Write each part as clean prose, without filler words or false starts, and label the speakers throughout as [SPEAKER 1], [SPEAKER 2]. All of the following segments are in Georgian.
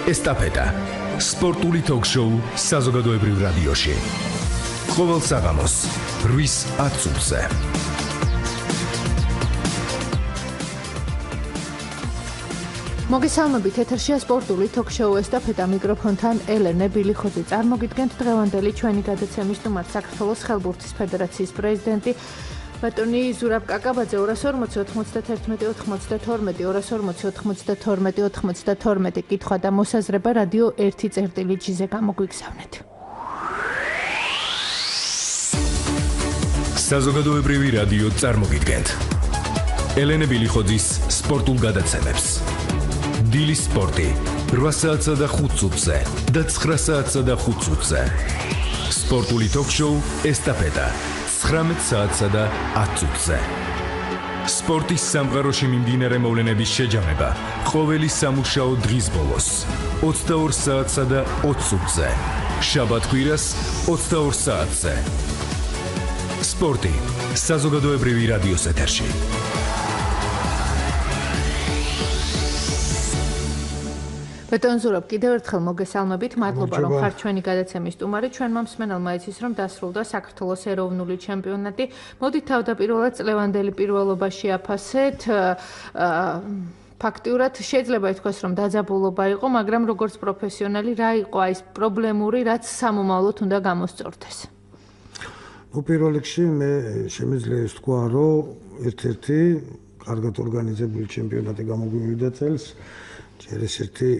[SPEAKER 1] ესტაფეტა. სპორტული ток-შოუ საზოგადოებრივ რადიოში. ყოველ საღამოს 8:10-ზე.
[SPEAKER 2] მოგესალმებით, ეთერშია სპორტული ток-შოუ ესტაფეტა, მიკროფონთან ელენე ბილიხოძე. წარმოგიდგენთ დღევანდელი ჩვენი გადაცემის სტუმარს, საქართველოს ხელბურთის ფედერაციის პრეზიდენტი ბატონი ზურაბ კაკაბაძე. 240-92-92 კითხვა და მოსაზრება რადიო 1.ჟ-ზე გამოგვიგზავნეთ.
[SPEAKER 1] საზოგადოებრივი რადიო წარმოგიდგენთ ელენე ბილიხოძის სპორტულ გადაცემებს. დილის სპორტი 8:05-ზე და 9:05-ზე. სპორტული ток-შოუ ესტაფეტა 19:10-ზე. სპორტის სამყაროში მიმდინარე მოვლენების შეჯამება ყოველი სამუშაო დღის ბოლოს 22:20-ზე. შაბათ-კვირას 22:00-ზე. სპორტი საზოგადოებრივი რადიოს ეთერში.
[SPEAKER 2] ბატონ ზურაბ, კიდევ ერთხელ მოგესალმებით. მადლობა, რომ ხართ ჩვენი გადაცემის სტუმარი. ჩვენმა მსმენელმა იცის, რომ დასრულდა საქართველოს ეროვნული ჩემპიონატი. მოდით თავდაპირველად წლევანდელი პირველობაში აფასეთ. ფაქტიურად შეიძლება ითქვას, რომ დაძაბულობა იყო, მაგრამ როგორც პროფესიონალი, რა იყო ეს პრობლემური, რაც სამომავლოდ უნდა გამოსწორდეს?
[SPEAKER 3] პირველ რიგში მე შემიძლია ვთქვა, რომ ერთ-ერთი კარგად ორგანიზებული ჩემპიონატი გამოგვივიდა წელს. ჯერ ერთი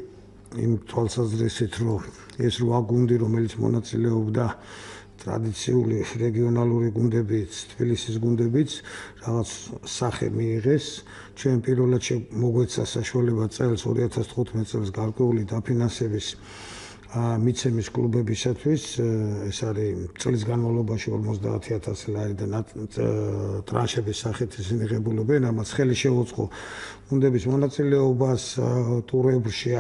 [SPEAKER 3] იმ თვალსაზრისით, რომ ეს 8 გუნდი, რომელიც მონაწილეობდა ტრადიციული რეგიონალური გუნდებიც, თბილისის გუნდებიც, რაღაც სახე მიიღეს. ჩვენ პირველად მოგვეცა საშუალება წელს 2015 წელს გარკვეული დაფინანსების მიცემის კლუბებისათვის. ეს არის წლის განმავლობაში 50,000 ლარიდან ტრანშების სახით ისინი ღებულობენ. ამას ხელი შეუწყო გუნდების მონაწილეობას ტურებში.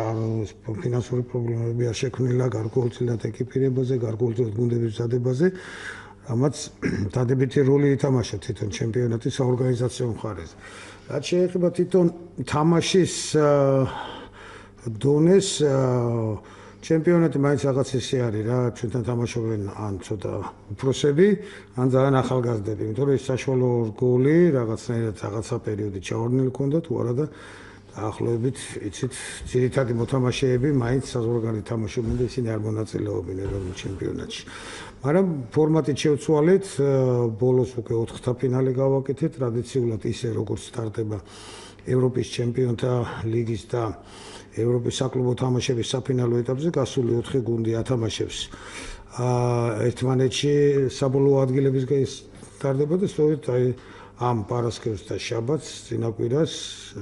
[SPEAKER 3] ფინანსური პრობლემები არ შექმნილა გარკვეულწილად ეკიპირებაზე, გარკვეულწილად გუნდების მზადებაზე, რამაც დადებითი როლი ითამაშა თვითონ ჩემპიონატის საორგანიზაციო მხარეზე. რაც შეეხება თვითონ თამაშის დონეს, ჩემპიონატი მაინც რაღაც ისე არის რა, ჩვენთან თამაშობენ ან ცოტა უფროსები, ან ძალიან ახალგაზრდები, იმიტომ რომ ეს საშუალო გოლი რაღაცნაირად რაღაცა პერიოდი ჩავარდნილი ქონდა თუ არა და დაახლოებით იცით, ძირითადი მოთამაშეები მაინც საზღვარგარეთ თამაშობენ და ისინი არ მონაწილეობენ ეროვნულ ჩემპიონატში. მაგრამ ფორმატით შევცვალეთ, ბოლოს უკვე 4-თა ფინალი გავაკეთეთ, ტრადიციულად ისე როგორც სტარტება ევროპის ჩემპიონთა ლიგის და ევროპის საკლუბო თამაშების საფინალო ეტაპზე გასული 4 გუნდი ათამაშებს ერთმანეთში საბოლოო ადგილებისგან სტარტდება და სწორედ აი ამ პარასკევს და შაბათს წინაკვირას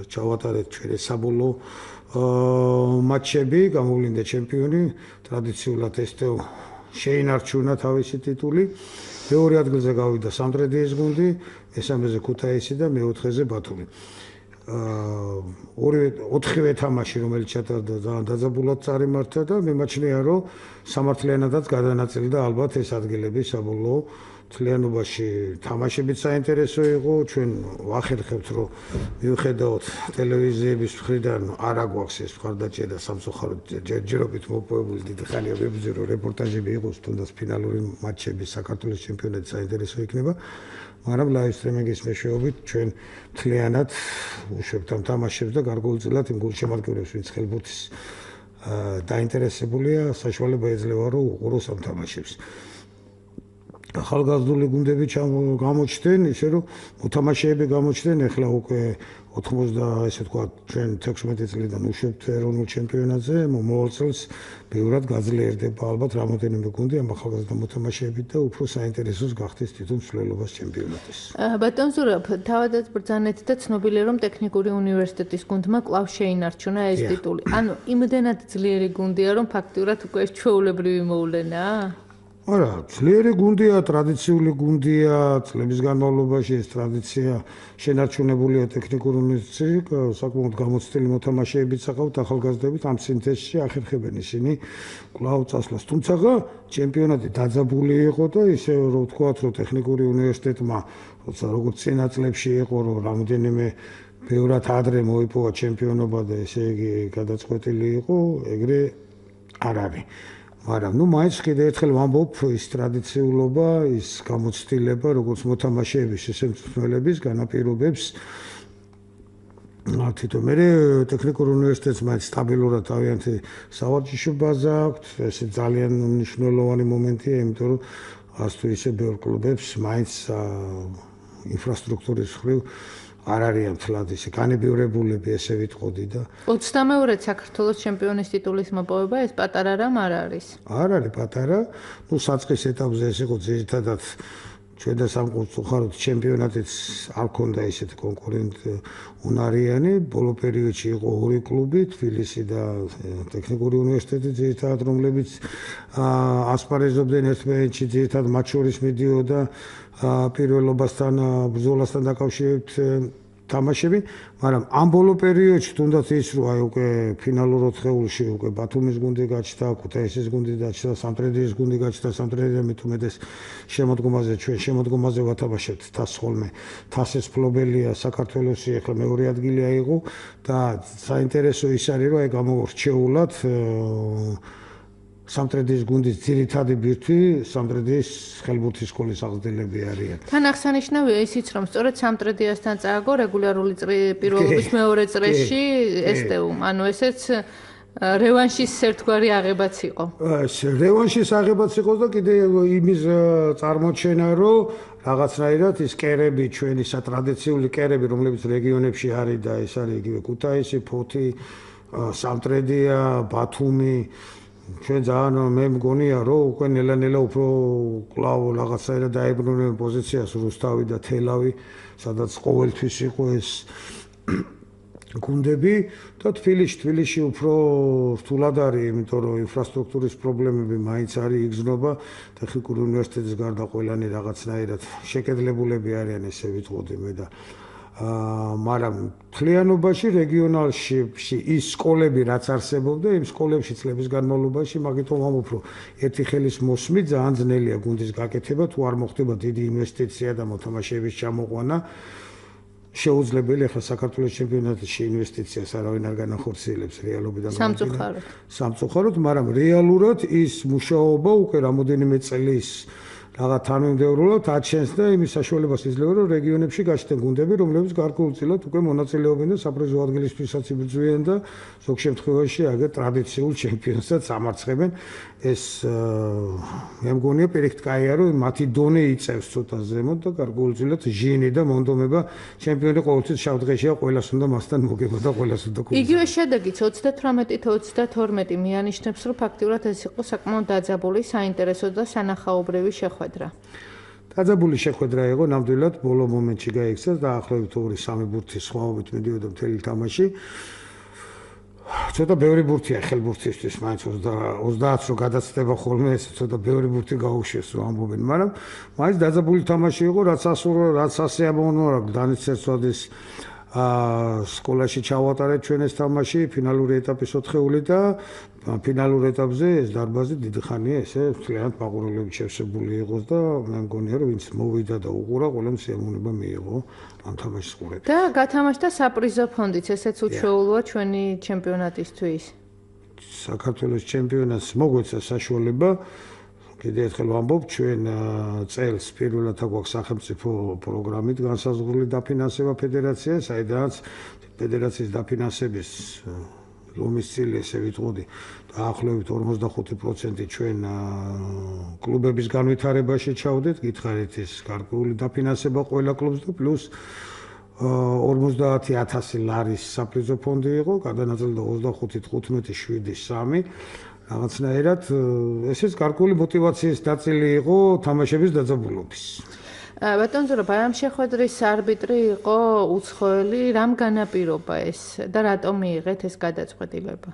[SPEAKER 3] ჩავატარეთ ჩვენ საბოლოო მატჩები, გამოვლინდა ჩემპიონი, ტრადიციულად ესტევ შეინარჩუნა თავისი ტიტული. მეორე ადგილზე გავიდა სამტრედიის გუნდი, მესამეზე ქუთაისი და მეოთხეზე ბათუმი. 4-ვე თამაში, რომელიც ჩატარდა, ძალიან დაძაბულად წარიმართა და მიმაჩნია, რომ სამართლიანადაც გადანაწილდა ალბათ ეს ადგილები საბოლოო თლიანობაში. თამაშებიც საინტერესო იყო, ჩვენ ვახერხებთ, რომ მიუხედავად ტელევიზიების მხრიდან არ აგვაქვს ეს მხარდაჭერა სამწუხაროდ ჯერჯერობით მოპოვებული დიდი ხანია ვებრძვი, რომ რეპორტაჟები იყოს, თუნდაც ფინალური მატჩები საქართველოს ჩემპიონატი საინტერესო იქნება. მაგრამ ლაივ სტრიმინგის მეშვეობით ჩვენ მთლიანად ვუშვებთ ამ თამაშებს და გარკვეულწილად იმ გულშემატკივრებს, ვინც ხელბურთის დაინტერესებულია, საშუალება ეძლევა, რომ უყუროს ამ თამაშებს. ახალგაზრდული გუნდები გამოჩნდნენ, ისე რომ მოთამაშეები გამოჩნდნენ, ეხლა უკვე 80 ესე თქვა ჩვენ 16 წლიდან ვუშვებთ ეროვნულ ჩემპიონატზე, მომავალ წელს ბევრად გაძლიერდება ალბათ რამოდენიმე გუნდი ამ ახალგაზრდა მოთამაშეებით და უფრო საინტერესოს გახდეს თვითონ მსვლელობას ჩემპიონატის.
[SPEAKER 2] ბატონ ზურაბ, თავადაც ბრძანეთ და ცნობილია, რომ ტექნიკური უნივერსიტეტის გუნდმა კვლავ შეინარჩუნა ეს ტიტული. ანუ იმდენად ძლიერი გუნდია, რომ ფაქტიურად უკვე ეს ჩვეულებრივი მოვლენაა?
[SPEAKER 3] არა, ძლიერი გუნდია, ტრადიციული გუნდია, წლების განმავლობაში ეს ტრადიცია შენარჩუნებულია ტექნიკურ უნივერსიტეტში, საკმაოდ გამოცდილი მოთამაშეებით საყავთ ახალგაზრდებით, ამ სინთეზში ახერხებენ ისინი კვლავ წასვლას. თუმცა ჩემპიონატი დაძაბული იყო და ისე რომ ვთქვათ, რომ ტექნიკური უნივერსიტეტმა, როცა როგორც წინა წლებში იყო, რომ რამოდენიმე ბევრად ადრე მოიპოვა ჩემპიონობა და ესე იგი გადაწყვეტილი იყო, ეგრე არ არის. მაგრამ მაინც კიდევ ერთხელ ვამბობ, ის ტრადიციულობა, ის გამოცდილება, როგორც მოთამაშეების, ისე მწვრთნელების განაპირობებს თვითონ მე ტექნიკურ უნივერსიტეტს მაინც სტაბილურად თავიანთი სავარჯიშო ბაზა აქვს, ესე ძალიან მნიშვნელოვანი მომენტია, იმიტომ რომ ასე თუ ისე ბევრ კლუბებს მაინც ინფრასტრუქტურის მხრივ არ არიან თლად ისე განებივრებულები, ესე ვიტყოდი და
[SPEAKER 2] 22-ე საქართველოს ჩემპიონის ტიტულის მოპოვება ეს პატარა რამ არ არის.
[SPEAKER 3] არ არის პატარა, საწყის ეტაპზე ეს იყო ძირითადად ჩვენ და სამწუხაროდ ჩემპიონატიც არ ქონდა ისეთი კონკურენტი უნარიანი, ბოლო პერიოდში იყო ორი კლუბი, თბილისი და ტექნიკური უნივერსიტეტი ძირითადად, რომლებიც ასპარეზობდნენ ერთმანეთში, ძირითადად მათ შორის მიდიოდა პირველობასთან, ბრძოლასთან დაკავშირებით თამაშები, მაგრამ ამ ბოლო პერიოდში თუნდაც ის რომ აი უკვე ფინალურ 4-ეულში უკვე ბათუმის გუნდი გაჩნდა, ქუთაისის გუნდი გაჩნდა, სამტრედიის გუნდი გაჩნდა, სამტრედია მithumedes შემოდგომაზე ჩვენ შემოდგომაზე ვათამაშებთ თასს ხოლმე. თასის ფლობელია საქართველოსი, ახლა მეორე ადგილი აიღო და საინტერესო ის არის რომ აი გამორჩეულად სამტრედიის გუნდის ძირითადი ბირთვი სამტრედიის ხელბურთის სკოლის აღზრდილები არიან.
[SPEAKER 2] თან აღსანიშნავია ისიც, რომ სწორედ სამტრედიასთან წააგო რეგულარული პირველობის მეორე წრეში STU, ანუ ესეც რევანშის ერთგვარი აღებაც იყო.
[SPEAKER 3] რევანშის აღებაც იყო და კიდევ იმის წარმოჩენა, რომ რაღაცნაირად ის კერები, ჩვენი სატრადიციული კერები, რომლებიც რეგიონებში არის და ეს არის იგივე ქუთაისი, ფოთი, სამტრედია, ბათუმი ჩვენ ძალიან მე მგონია რომ უკვე ნელა-ნელა უფრო კლავ რაღაცაირად დაებრუნებენ პოზიციას რუსთავი და თელავი, სადაც ყოველთვის იყო ეს გუნდები და თბილისში უფრო რთულად არის, იმიტომ რომ ინფრასტრუქტურის პრობლემები მაინც არის იგრძნობა, ტექნიკური უნივერსიტეტის გარდა ყველანი რაღაცნაირად შეკედლებულები არიან, ესე ვიტყოდი მე და მაგრამ მთლიანობაში რეგიონალში ის სკოლები რაც არსებობდა, იმ სკოლებში წლების განმავლობაში მაგითო ვამბობ, რომ ერთი ხელის მოსმით ძალიან ძნელია გუნდის გაკეთება, თუ არ მოხდება დიდი ინვესტიცია და მოთამაშეების ჩამოყვანა. შეუძლებელი ახლა საქართველოს ჩემპიონატში ინვესტიციას არავინ არ განახორციელებს რეალობიდან. სამწუხაროდ, მაგრამ რეალურად ის მუშაობა უკვე რამოდენიმე წლის რაღაც თანმიმდევრულად აჩენს და იმის საშუალებას იძლევა, რომ რეგიონებში გაჩნდნენ გუნდები, რომლებიც გარკვეულწილად უკვე მონაწილეობენ და საპრიზო ადგილისთვისაც იბრძვიან და ზოგ შემთხვევაში აგერ ტრადიციულ ჩემპიონსაც ამარცხებენ. ეს მე მგონია პირიქთკაია, რომ მათი დონე იწევს ცოტა ზემოთ და გარკვეულწილად ჟინი და მონდომება ჩემპიონი ყოველთვის შავ დღეშია, ყველას უნდა მასთან მოგება და ყველას უნდა გქონდეს.
[SPEAKER 2] იგივე შედეგიც 38-22 მიანიშნებს, რომ ფაქტიურად ეს იყო საკმაოდ დაძაბული, საინტერესო და სანახაობრივი შეხვედრა.
[SPEAKER 3] დაძაბული შეხვედრა იყო, ნამდვილად ბოლო მომენტში გაიქცა და დაახლოებით 2-3 ბურთის სხვაობით მიდიოდა მთელი თამაში. ცოტა ბევრი ბურთია ხელბურთისთვის, მაინც 30 რო გადაცდება ხოლმე, ეს ცოტა ბევრი ბურთი გაუშვეს რომ ამბობენ, მაგრამ მაინც დაძაბული თამაში იყო, რაც ასეამოვნო რა დანიცერცვადის სკოლაში ჩავატარეთ ჩვენ ეს თამაში, ფინალური ეტაპის 4-ეული და ფინალურ ეტაპზე ეს დარბაზი დიდი ხანია ესე მთლიანად მაყურებლებით შევსებული იყოს და მე მგონია რომ ვინც მოვიდა და უყურა, ყველამ სიამოვნება მიიღო ამ თამაშის ყურებით.
[SPEAKER 2] და გათამაშდა საპრიზო ფონდიც, ესეც უჩვეულოა ჩვენი ჩემპიონატისთვის.
[SPEAKER 3] საქართველოს ჩემპიონატს მოგვეცა საშუალება კიდევ ერთხელ ვამბობ, ჩვენ წელს პირველად აგვაქვს სახელმწიფო პროგრამით განსაზღვრული დაფინანსება ფედერაციას, საიდანაც ფედერაციის დაფინანსების ლომის წილი, ესე ვიტყოდი, დაახლოებით 45% ჩვენ კლუბების განვითარებაში ჩავდეთ, გითხარით ის გარკვეული დაფინანსება ყველა კლუბს და პლუს 50,000 ლარის საპრიზო ფონდი იყო, გადანაწილდა 25-15-7-3 რაღაცნაირად ესეც გარკვეული მოტივაციის ნაწილი იყო თამაშების დაძაბულობის.
[SPEAKER 2] ბატონ ზურაბ, ამ შეხვედრის არბიტრი იყო უცხოელი, რამ განაპირობა ეს და რატომ მიიღეთ ეს გადაწყვეტილება?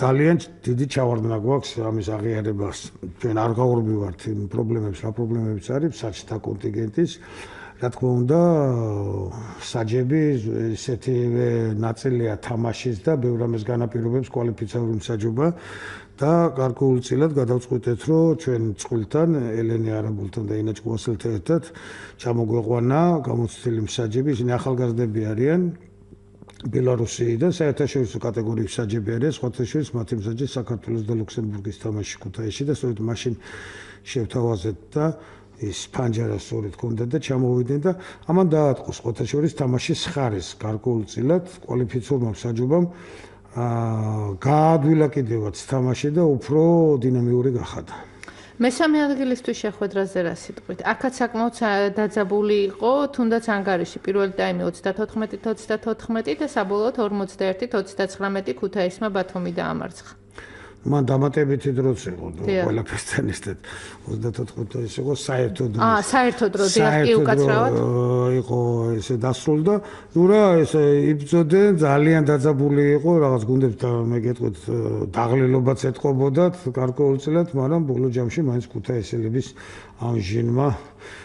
[SPEAKER 3] ძალიან დიდი ჩავარდნა გვაქვს ამის აღიარებას. ჩვენ არ გავურბივართ იმ პრობლემებს, რა პრობლემებიც არის საჭთა კონტინგენტის. რა თქმა უნდა, საჯები ესეთი ნაწილია თამაშის და ბევრ ამას განაპირობებს კვალიფიციური მსაჯობა და გარკვეულწილად გადავწყვიტეთ, რომ ჩვენ წყვილთან ელენე არაბულთან და ინა ჭკუასელთან ერთად ჩამოგვეყვანა გამოცდილი მსაჯები, ისინი ახალგაზრდები არიან. ბელარუსიიდან საერთაშორისო კატეგორიის მსაჯები არიან, სხვათა შორის მათი მსაჯი საქართველოს და ლუქსემბურგის თამაში ქუთაისში და სწორედ მაშინ შევთავაზეთ და ის ფანჯარა სწორედ ჰქონდა და ჩამოვიდნენ და ამან დაატყო სხვათა შორის თამაშის ხარეს გარკვეულწილად კვალიფიცურმა მსაჯობამ გაადვილა კიდევაც თამაში და უფრო დინამიური გახადა.
[SPEAKER 2] მესამე ადგილისთვის შეხვედრაზე რა სიტყვით? აქაც საკმაოდ დაძაბული იყო, თუნდაც ანგარიში პირველი ტაიმი 34-34 და საბოლოოდ 41-39 ქუთაისმა ბათუმი დაამარცხა.
[SPEAKER 3] მან დამატებითი დროც იყო ყველაფერსთან ერთად 34 ის იყო საერთო დრო.
[SPEAKER 2] საერთო დრო კი უკაცრავად
[SPEAKER 3] იყო ესე დასრულდა. ნუ რა ესე იბრძოდნენ ძალიან დაძაბული იყო რაღაც გუნდებს და მე გეტყვით დაღლილობაც ეთყობოდათ გარკვეულწილად, მაგრამ ბოლო ჯამში მაინც ქუთაისელების ამჟინმა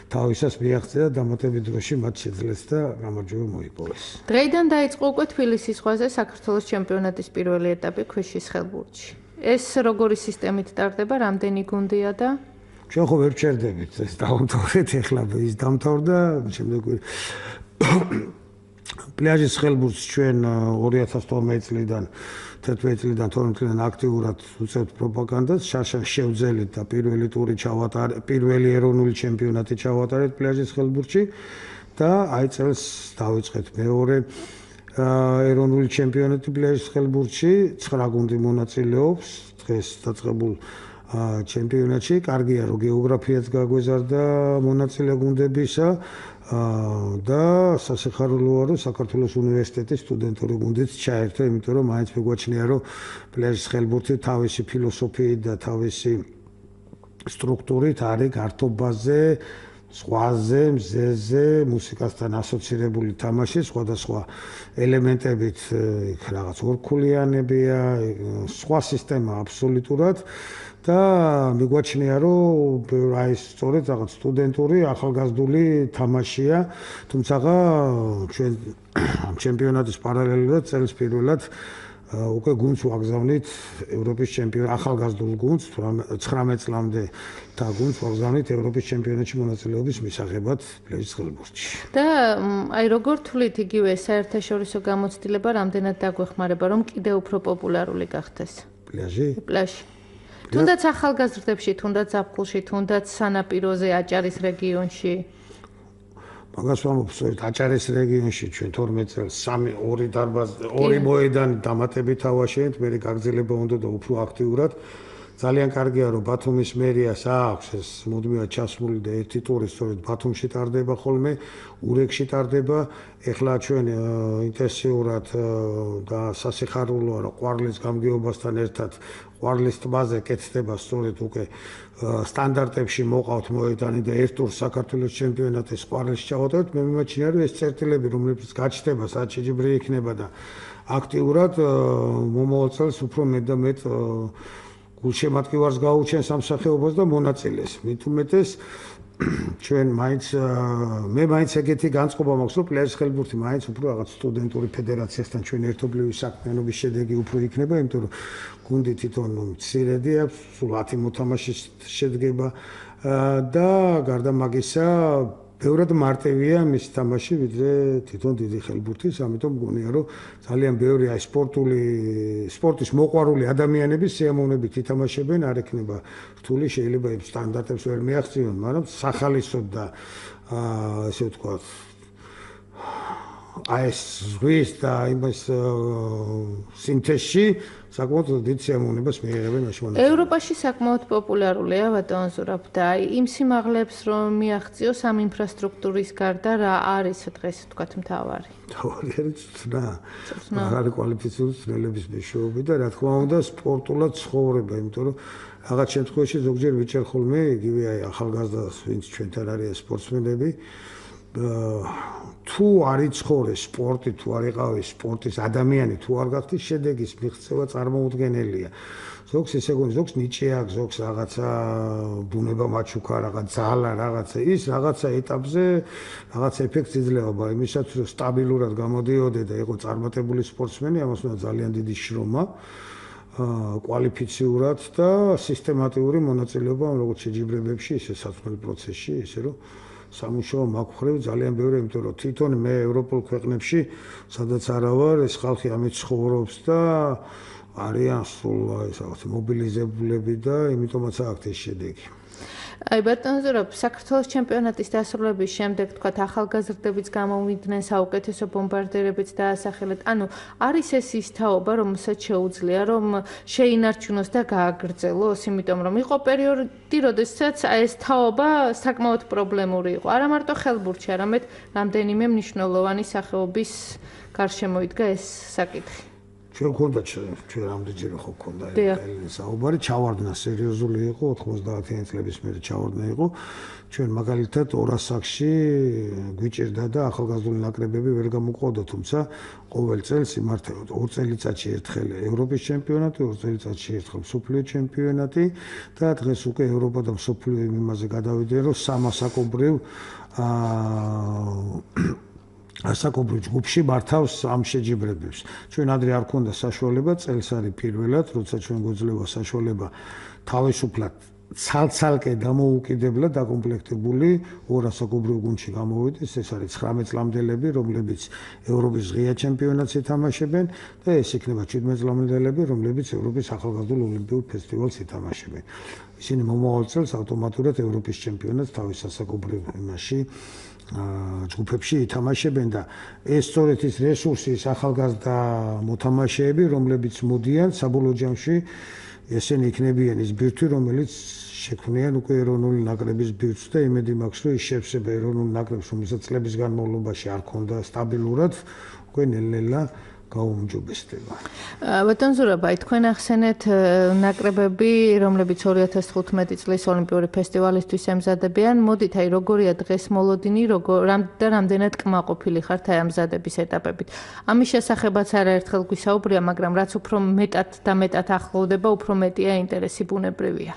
[SPEAKER 3] თავისას მიაღწია და დამატებით დროში მათ შეძლეს და გამარჯვება მოიპოვეს.
[SPEAKER 2] დღეიდან დაიწყო უკვე თბილისის ზღვაზე საქართველოს ჩემპიონატის პირველი ეტაპი ქვეშის ხელბურთში. ეს როგორი სისტემით ტარდება, რამდენი გუნდია და
[SPEAKER 3] ჩვენ ხო ვერ ვჩერდებით ეს დაამთავრეთ, ეხლა ის დამთავრდა, შემდეგ პლაჟის ხელბურთს ჩვენ 2012 წლიდან 11 წლიდან 12 წლიდან აქტიურად უწევთ პროპაგანდას, შარშან შევძელით და პირველი ტური ჩავატარეთ, პირველი ეროვნული ჩემპიონატი ჩავატარეთ პლაჟის ხელბურთში და აი წელს დავიწყეთ მეორე ეროვნული ჩემპიონატი პლაჟის ხელბურთში, 9 გუნდი მონაწილეობს დღეს დაწყებულ ჩემპიონატში. კარგია, რომ გეოგრაფიაც გაგვეზარდა მონაწილე გუნდებისა და სასიხარულოა, რომ საქართველოს უნივერსიტეტის სტუდენტური გუნდიც ჩაერთო, იმიტომ რომ მაინც მეგვაჩნია, რომ პლაჟის ხელბურთი თავისი ფილოსოფიით და თავისი სტრუქტურით არის გართობაზე, ზღვაზე, მზეზე, მუსიკასთან ასოცირებული თამაში, სხვადასხვა ელემენტებით, რაღაც ორქულიანებია, სხვა სისტემა აბსოლუტურად და მიგვაჩნია, რომ აი სწორედ რაღაც სტუდენტური, ახალგაზრდული თამაშია, თუმცა ჩვენ ჩემპიონატის პარალელურად წელს პირველად უკვე გუნდს ვაგზავნით ევროპის ჩემპიონატ ახალგაზრდულ გუნდს 19 წლამდე და გუნდს ვაგზავნით ევროპის ჩემპიონატში მონაწილეობის მისაღებად პლაჟის ხელბურთში.
[SPEAKER 2] და აი როგორ თვლით იგივე საერთაშორისო გამოცდილება რამდენად დაგვეხმარება, რომ კიდევ უფრო პოპულარული გახდეს? პლაჟი. თუნდაც ახალგაზრდებში, თუნდაც ზაფხულში, თუნდაც სანაპიროზე, აჭარის რეგიონში.
[SPEAKER 3] მაგას ვამბობ, სწორედ აჭარის რეგიონში ჩვენ 12 წელს 2 დარბაზი, 2 მოედანი დამატებით ავაშენეთ, მე გაგრძელება უნდა და უფრო აქტიურად. ძალიან კარგია, რომ ბათუმის მერიას აქვს ეს მუდმივად ჩასმული და ერთი ტური სწორედ ბათუმში ტარდება ხოლმე, ურეკში ტარდება. ეხლა ჩვენ ინტენსიურად და სასიხარულოა, რომ ყვარლის გამგეობასთან ერთად ყვარლის ტბაზე კეთდება სწორედ უკვე სტანდარტებში მოყავთ მოედანი და ერთ ტურს საქართველოს ჩემპიონატის ყვარლში ჩავატარებთ. მე მიმაჩნია, რომ ეს წერტილები, რომლებიც გაჩნდება, სადაც შეჯიბრი იქნება და აქტიურად მომავალ წელს უფრო მეტ და მეტ გულშემატკივარს გაუჩენს ამ სახეობას და მონაწილეს. მით უმეტეს ჩვენ მე მაინც ეგეთი განწყობა მაქვს, რომ პლაჟის ხელბურთი მაინც უფრო რაღაც სტუდენტური ფედერაციასთან ჩვენ ერთობლივი საქმიანობის შედეგი უფრო იქნება, იმიტომ რომ გუნდი თვითონ მცირედი აქვს, სულ 10 მოთამაშის შედგება და გარდა მაგისა ბევრად მარტივია მის თამაში, ვიდრე თვითონ დიდი ხელბურთის, ამიტომ მგონია, რომ ძალიან ბევრი აი სპორტის მოყვარული ადამიანები სიამოვნებით ითამაშებენ, არ ექნება რთული, შეიძლება იმ სტანდარტებს ვერ მიაღწიონ, მაგრამ სახალისოდ და ესე ვთქვათ, აი ეს ზღვის და იმას სინთეზში საკმაოდ დიდ სიამოვნებას მიიღებენ მაშინ.
[SPEAKER 2] ევროპაში საკმაოდ პოპულარულია ბატონ ზურაბ და აი იმ სიმაღლეებს რომ მიაღწიოს ამ ინფრასტრუქტურის გარდა რა არის დღეს ვთქვათ მთავარი?
[SPEAKER 3] მთავარი არის ცოდნა. მაგარი კვალიფიციური ცვლილების მეშვეობით და რა თქმა უნდა სპორტულად ცხოვრება, იმიტომ რომ რაღაც შემთხვევაში ზოგჯერ ვიჭერ ხოლმე იგივე აი ახალგაზრდას, ვინც ჩვენთან არის სპორტსმენები თუ არ იცხოვრე სპორტი, თუ არ იყავი სპორტის ადამიანი, თუ არ გახდეს შედეგის მიღწევა წარმოუდგენელია. ზოგს ესე გონი, ზოგს ნიჭი აქვს, ზოგს რაღაცა ბუნება მაჩუქა, რაღაც ძალა, რაღაცა ის რაღაცა ეტაპზე რაღაც ეფექტს იძლევა იმისაც, რომ სტაბილურად გამოდიოდე და იყო წარმატებული სპორტსმენი, ამას უნდა ძალიან დიდი შრომა. კვალიფიციურად და სისტემატიური მონაწილეობა როგორც შეჯიბრებებში, ისე საწვრთნელ პროცესში, ისე რომ სამუშაო მაგხრივ ძალიან ბევრი, იმიტომ რომ თვითონ მე ევროპულ ქვეყნებში, სადაც არა ვარ, ეს ხალხი ამით ცხოვრობს და არიან სულ ეს რაღაც მობილიზებულები და იმიტომაც აქვს ეს შედეგი.
[SPEAKER 2] აი ბატონ ზურაბ, საქართველოს ჩემპიონატის დასრულების შემდეგ თქვათ ახალგაზრდებიც გამოვიდნენ, საუკეთესო ბომბარდირებიც დაასახელეთ. ანუ არის ეს ის თაობა, რომელსაც შეუძლია რომ შეინარჩუნოს და გააგრძელოს, იმიტომ რომ იყო პერიოდი, როდესაც ეს თაობა საკმაოდ პრობლემური იყო. არა მარტო ხელბურთში, არამედ რამდენიმე მნიშვნელოვანი სახეობის გარშემო იდგა ეს საკითხი.
[SPEAKER 3] ჩვენ გქონდა ჩვენ რამდენჯერ ხო გქონდა ეს საუბარი, ჩავარდნა სერიოზული იყო 90-იანი წლების მერე ჩავარდნა იყო. ჩვენ მაგალითად ორასაკში გვიჭირდა და ახალგაზრდული ნაკრებები ვერ გამოყვოდა, თუმცა ყოველ წელს იმართებოდა 2 წელიწადში ერთხელ ევროპის ჩემპიონატი, 2 წელიწადში ერთხელ მსოფლიო ჩემპიონატი და დღეს უკვე ევროპა და მსოფლიო იმაზე გადავიდნენ, რომ სამასაკობრივ ასაკობრივ ჯგუფში მართავს ამ შეჯიბრებებს. ჩვენ ადრე არ ქონდა საშუალება, წელს არის პირველად, როცა ჩვენ გვეძლევა საშუალება თავისუფლად ცალ-ცალკე დამოუკიდებლად დაკომპლექტებული ორ ასაკობრივ გუნდში გამოვიდეს. ეს არის 19 წლამდელები, რომლებიც ევროპის ღია ჩემპიონატს ეთამაშებენ და ეს იქნება 17 წლამდელები, რომლებიც ევროპის ახალგაზრდულ ოლიმპიურ ფესტივალს ეთამაშებენ. ისინი მომავალ წელს ავტომატურად ევროპის ჩემპიონატს თავის ასაკობრივ იმაში ჯგუფებში ითამაშებენ და ეს სწორედ ის რესურსი, ის ახალგაზრდა მოთამაშეები, რომლებიც მოდიან საბოლოო ჯამში, ესენი იქნებიან ის ბირთვი, რომელიც შექმნიან უკვე ეროვნული ნაკრების ბირთვს და იმედი მაქვს, რომ ის შევსება ეროვნულ ნაკრებს, რომელსაც წლების განმავლობაში არ ქონდა სტაბილურად, უკვე ნელ-ნელა გაუმჯობესდება.
[SPEAKER 2] ბატონ ზურაბ, თქვენ ახსენეთ ნაკრებები, რომლებიც 2015 წლის ოლიმპიური ფესტივალისთვის ემზადებიან. მოდით, აი როგორია დღეს მოლოდინი, და რამდენად კმაყოფილი ხართ აი ამ მზადების ეტაპებით. ამის შესახებაც არაერთხელ გვისაუბრია, მაგრამ რაც უფრო მეტად და მეტად ახლოვდება, უფრო მეტია ინტერესი ბუნებრივია.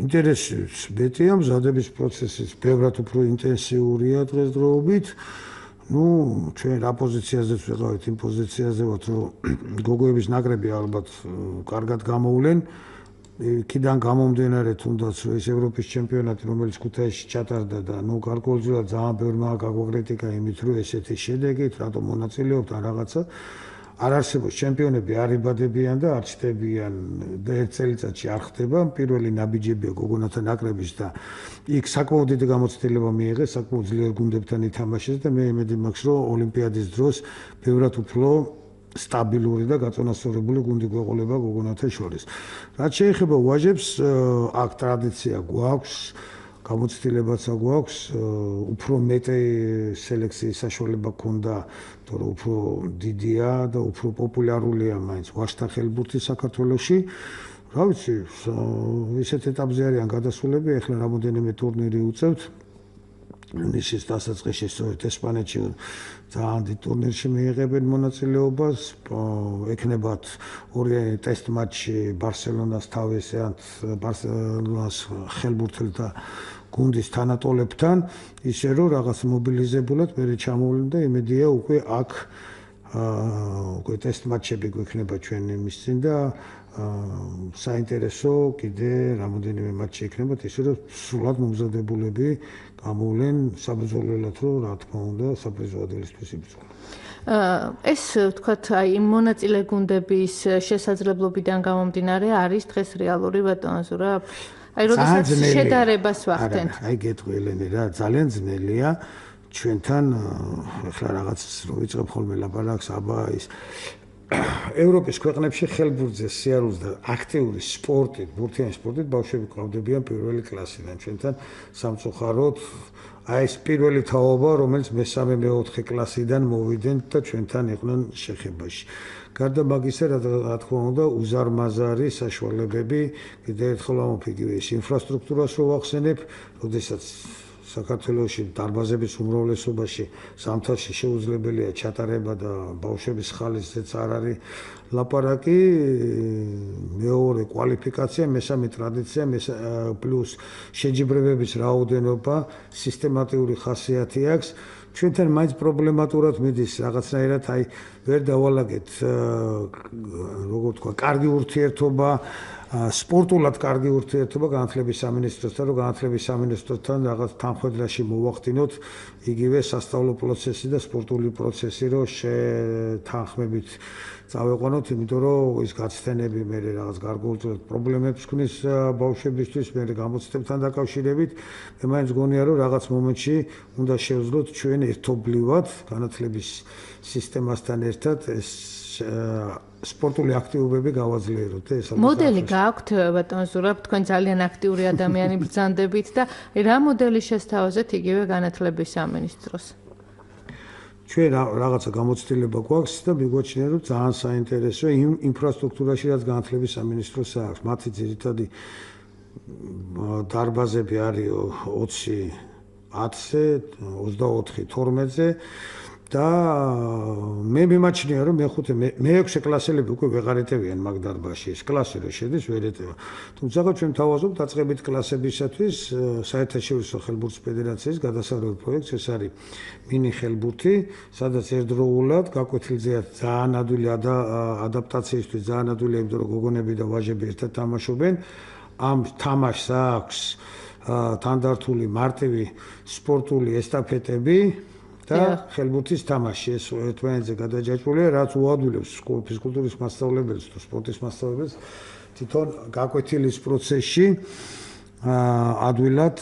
[SPEAKER 3] ინტერესი მეტია, მზადების პროცესიც ბევრად უფრო ინტენსიურია დღესდღეობით. ჩვენ რა პოზიციაზეც ვიყავით, იმ პოზიციაზე ვართ, რომ გოგოების ნაკრები ალბათ კარგად გამოვლენ. იქიდან გამომდინარე თუნდაც რომ ეს ევროპის ჩემპიონატი, რომელიც ქუთაისში ჩატარდა და გარკვეულწილად ძალიან ბევრმა გაგვაკრიტიკა იმით, რომ ესეთი შედეგით, რატომ მონაწილეობთ ან რაღაცა. არ არსებობს ჩემპიონები არ იბადებიან და არ ჩდებიან და ერთ წელიწადში არ ხდება. პირველი ნაბიჯებია გოგონათა ნაკრების და იქ საკმაოდ დიდი გამოცდილება მიიღეს, საკმაოდ ძლიერ გუნდებთან ითამაშეს და მე იმედი მაქვს, რომ ოლიმპიადის დროს ბევრად უფრო სტაბილური და გაწონასწორებული გუნდი გვეყოლება გოგონათა შორის. რაც შეეხება ვაჟებს, აქ ტრადიცია გვაქვს, გამოცდილებაც გვაქვს, უფრო მეტი სელექციის საშუალება გქონდა, თორე უფრო დიდია და უფრო პოპულარულია მაინც ვაჟთა ხელბურთი საქართველოში. რა ვიცი, ისეთ ეტაპზე არიან გადასულები, ეხლა რამოდენიმე ტურნირი უწევთ. ნიშის დასაწყისში სწორედ ესპანეთში ძალიან დიდ ტურნირში მიიღებენ მონაწილეობას. ექნებათ ორი ტესტ მატჩი ბარსელონას თავისად, ბარსელონას ხელბურთელთა გუნდის თანატოლებთან, ისე რომ რაღაც მობილიზებულად მე ჩამოვლენ და იმედია უკვე აქ უკვე ტესტ მატჩები გვექნება ჩვენ იმის წინ და საინტერესო კიდე რამოდენიმე მატჩი იქნებათ, ისე რომ სრულად მომზადებულები გამოვლენ საბრძოლველად, რომ რა თქმა უნდა საპრიზო ადგილისთვის იბრძოლონ.
[SPEAKER 2] ეს ვთქვათ, აი მონაწილე გუნდების შესაძლებლობიდან გამომდინარე არის დღეს რეალური ბატონ ზურაბ? აი როდესაც შედარებას ვახდენთ.
[SPEAKER 3] აი გეტყვი ელენე რა, ძალიან ძნელია ჩვენთან ახლა რაღაც რო ვიწყებ ხოლმე ლაპარაკს, აბა ის ევროპის ქვეყნებში ხელბურთზე სიარულს და აქტიური სპორტით, ბურთიანი სპორტით ბავშვები ყავდებიან პირველი კლასიდან. ჩვენთან სამწუხაროდ აი ეს პირველი თაობა, რომელიც მესამე მეოთხე კლასიდან მოვიდნენ და ჩვენთან იყვნენ შეხებაში. გარდა მაგისა, რა თქმა უნდა, უზარმაზარი საშუალებები, კიდევ ერთხელ ამოფიგივე ის ინფრასტრუქტურას რო ვახსენებ, როდესაც საქართველოში დარბაზების უმრავლესობაში ზამთარში შეუძლებელია ჩატარება და ბავშვების ხალისზეც არ არის ლაპარაკი. მეორე კვალიფიკაცია, მესამე ტრადიცია, პლუს შეჯიბრებების რაოდენობა, სისტემატიური ხასიათი აქვს. ჩვენთან მაინც პრობლემატურად მიდის რაღაცნაირად აი ვერ დავალაგეთ როგორ თქვა კარგი ურთიერთობა სპორტულად კარგი ურთიერთობა განათლების სამინისტროსთან რომ განათლების სამინისტროსთან რაღაც თანხმდაში მოვახდინოთ იგივე სასწავლო პროცესი და სპორტული პროცესი რომ თანხმებით წავეყვანოთ იმიტომ რომ ის გაცდენები მე რაღაც გარკვეულ პრობლემებს ქნის ბავშვებისთვის მე გამოცდებთან დაკავშირებით მე მაინც გონია რომ რაღაც მომენტში უნდა შევძლოთ ჩვენ ერთობლივად განათლების სისტემასთან ერთად ეს სპორტული აქტივობები გავაძლიეროთ ეს
[SPEAKER 2] მოდელი გაქვთ ბატონ ზურაბ თქვენ ძალიან აქტიური ადამიანი ბრძანდებით და რა მოდელი შესთავაზეთ იგივე განათლების სამინისტროს
[SPEAKER 3] ჩვენ რაღაცა გამოცდილება გვაქვს და მიგვაჩნია რომ ძალიან საინტერესოა იმ ინფრასტრუქტურაში რაც განათლების სამინისტროს აქვს მათი ძირითადი დარბაზები არის 20 10-ზე 24 12-ზე და მე მიმაჩნია რომ მე-6 კლასელები უკვე ვეღარეთებიან მაგ დარბაზში ეს კლასი რო შედის ვერ ეტევა თუმცა ჩვენ თავაზობთ დაწყებით კლასებისათვის საერთაშორისო ხელბურთის ფედერაციის გადასარევ პროექტს ეს არის მინი ხელბურთი სადაც ერთდროულად გაკვეთილზეა ძალიან ადვილი ადაპტაციისთვის ძალიან ადვილია იმიტომ რომ გოგონები და ვაჟები ერთად თამაშობენ ამ თამაშს აქვს თანდართული მარტივი სპორტული ესტაფეტები და ხელბურთის თამაში ეს ერთმანეთზე გადაჯაჭვულია რაც უადვილებს ფიზკულტურის მასწავლებელს თუ სპორტის მასწავლებელს თვითონ გაკვეთილის პროცესში ადვილად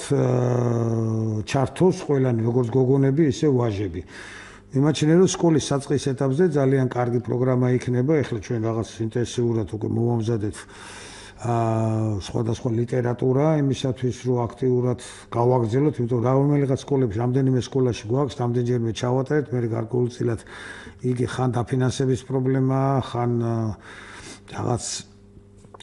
[SPEAKER 3] ჩართოს ყველანი როგორც გოგონები ისე ვაჟები მიმაჩნია რომ სკოლის საწყის ეტაპზე ძალიან კარგი პროგრამა იქნება ეხლა ჩვენ რაღაც ინტენსიურად უკვე მოვამზადეთ სხვადასხვა ლიტერატურა იმისათვის რომ აქტიურად გავაგრძელოთ, იმიტომ რომ რომელიღაც სკოლებში, რამდენიმე სკოლაში გვაქვს, რამდენჯერმე ჩავატარეთ, მე გარკვეულწილად იგი ხან დაფინანსების პრობლემაა, ხან რაღაც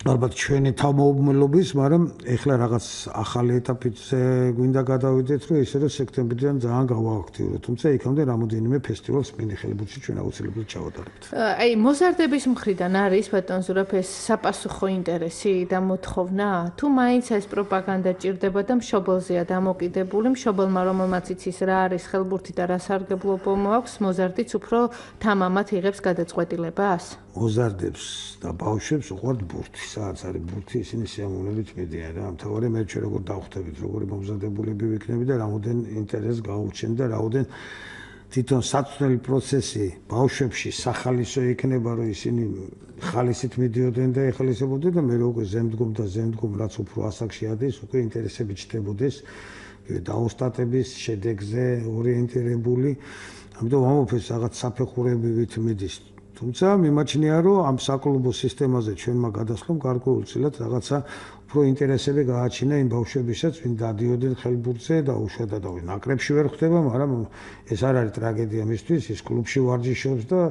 [SPEAKER 3] ალბათ ჩვენი თავმოუბრალობის, მაგრამ ეხლა რაღაც ახალი ეტაპზე გვინდა გადავიდეთ, რომ ისე რომ სექტემბრიდან ძალიან გავააქტიუროთ. თუმცა იქამდე რამოდენიმე ფესტივალს მინი ხელბურთში ჩვენ აუცილებლად ჩავატარებთ.
[SPEAKER 2] აი, მოზარდების მხრიდან არის ბატონ ზურაბ ეს საპასუხო ინტერესი და მოთხოვნა? თუ მაინც ეს პროპაგანდა ჭირდება და მშობელზეა დამოკიდებული, მშობელმა რომელმაც იცის რა არის ხელბურთი და რა სარგებლობო მოაქვს, მოზარდიც უფრო თამამად იღებს გადაწყვეტილებას?
[SPEAKER 3] მოზარდებს და ბავშვებს უყვართ ბურთი. სადაც არის ბურთი, ისინი სიამოვნებით მიდიან რა. მთავარი მე ჩვენ როგორ დავხვდებით, როგორი მომზადებულები ვიქნები და რამოდენ ინტერესს გაუჩენ და რამოდენ თვითონ საწვრთნელი პროცესი ბავშვებში სახალისო იქნება, რომ ისინი ხალისით მიდიოდნენ და ეხალისებოდნენ და მე როგორ ზემდგომ რაც უფრო ასაკში ადის, უკვე ინტერესები ჩნდებოდეს დაოსტატების შედეგზე ორიენტირებული. ამიტომ ამოფეს რაღაც საფეხურებივით მიდის. თუმცა მიმაჩნია რომ ამ საკლუბო სისტემაზე ჩვენმა გადასვლამ გარკვეულწილად რაღაცა უფრო ინტერესები გააჩინა იმ ბავშვებისაც, ვინ დადიოდნენ ხელბურთზე და უშუალოდ ნაკრებში ვერ ხვდება, მაგრამ ეს არ არის ტრაგედია მისთვის, ის კლუბში ვარჯიშობს და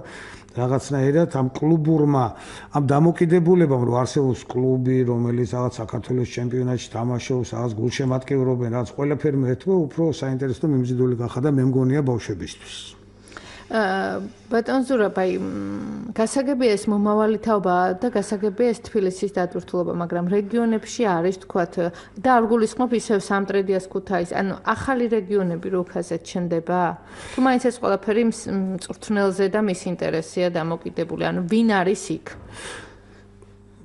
[SPEAKER 3] რაღაცნაირად ამ კლუბურმა, ამ დამოკიდებულებამ რომ არსებობს კლუბი, რომელიც რაღაც საქართველოს ჩემპიონატში თამაშობს, რაღაც გულშემატკივრობენ, რაღაც ყველაფერმა ერთმა უფრო საინტერესო მიმზიდველი გახადა მე მგონია ბავშვებისთვის.
[SPEAKER 2] ბატონ ზურაბ, აი გასაგებია ეს მომავალი თაობა და გასაგებია ეს თბილისის დატვირთულობა, მაგრამ რეგიონებში არის თქვათ და არ გულისხმობ ისევ სამტრედიას ქუთაისს, ანუ ახალი რეგიონები როქაზე ჩნდება? თუ მაინც ეს ყველაფერი მწვრთნელზე და მის ინტერესია დამოკიდებული, ანუ ვინ არის იქ?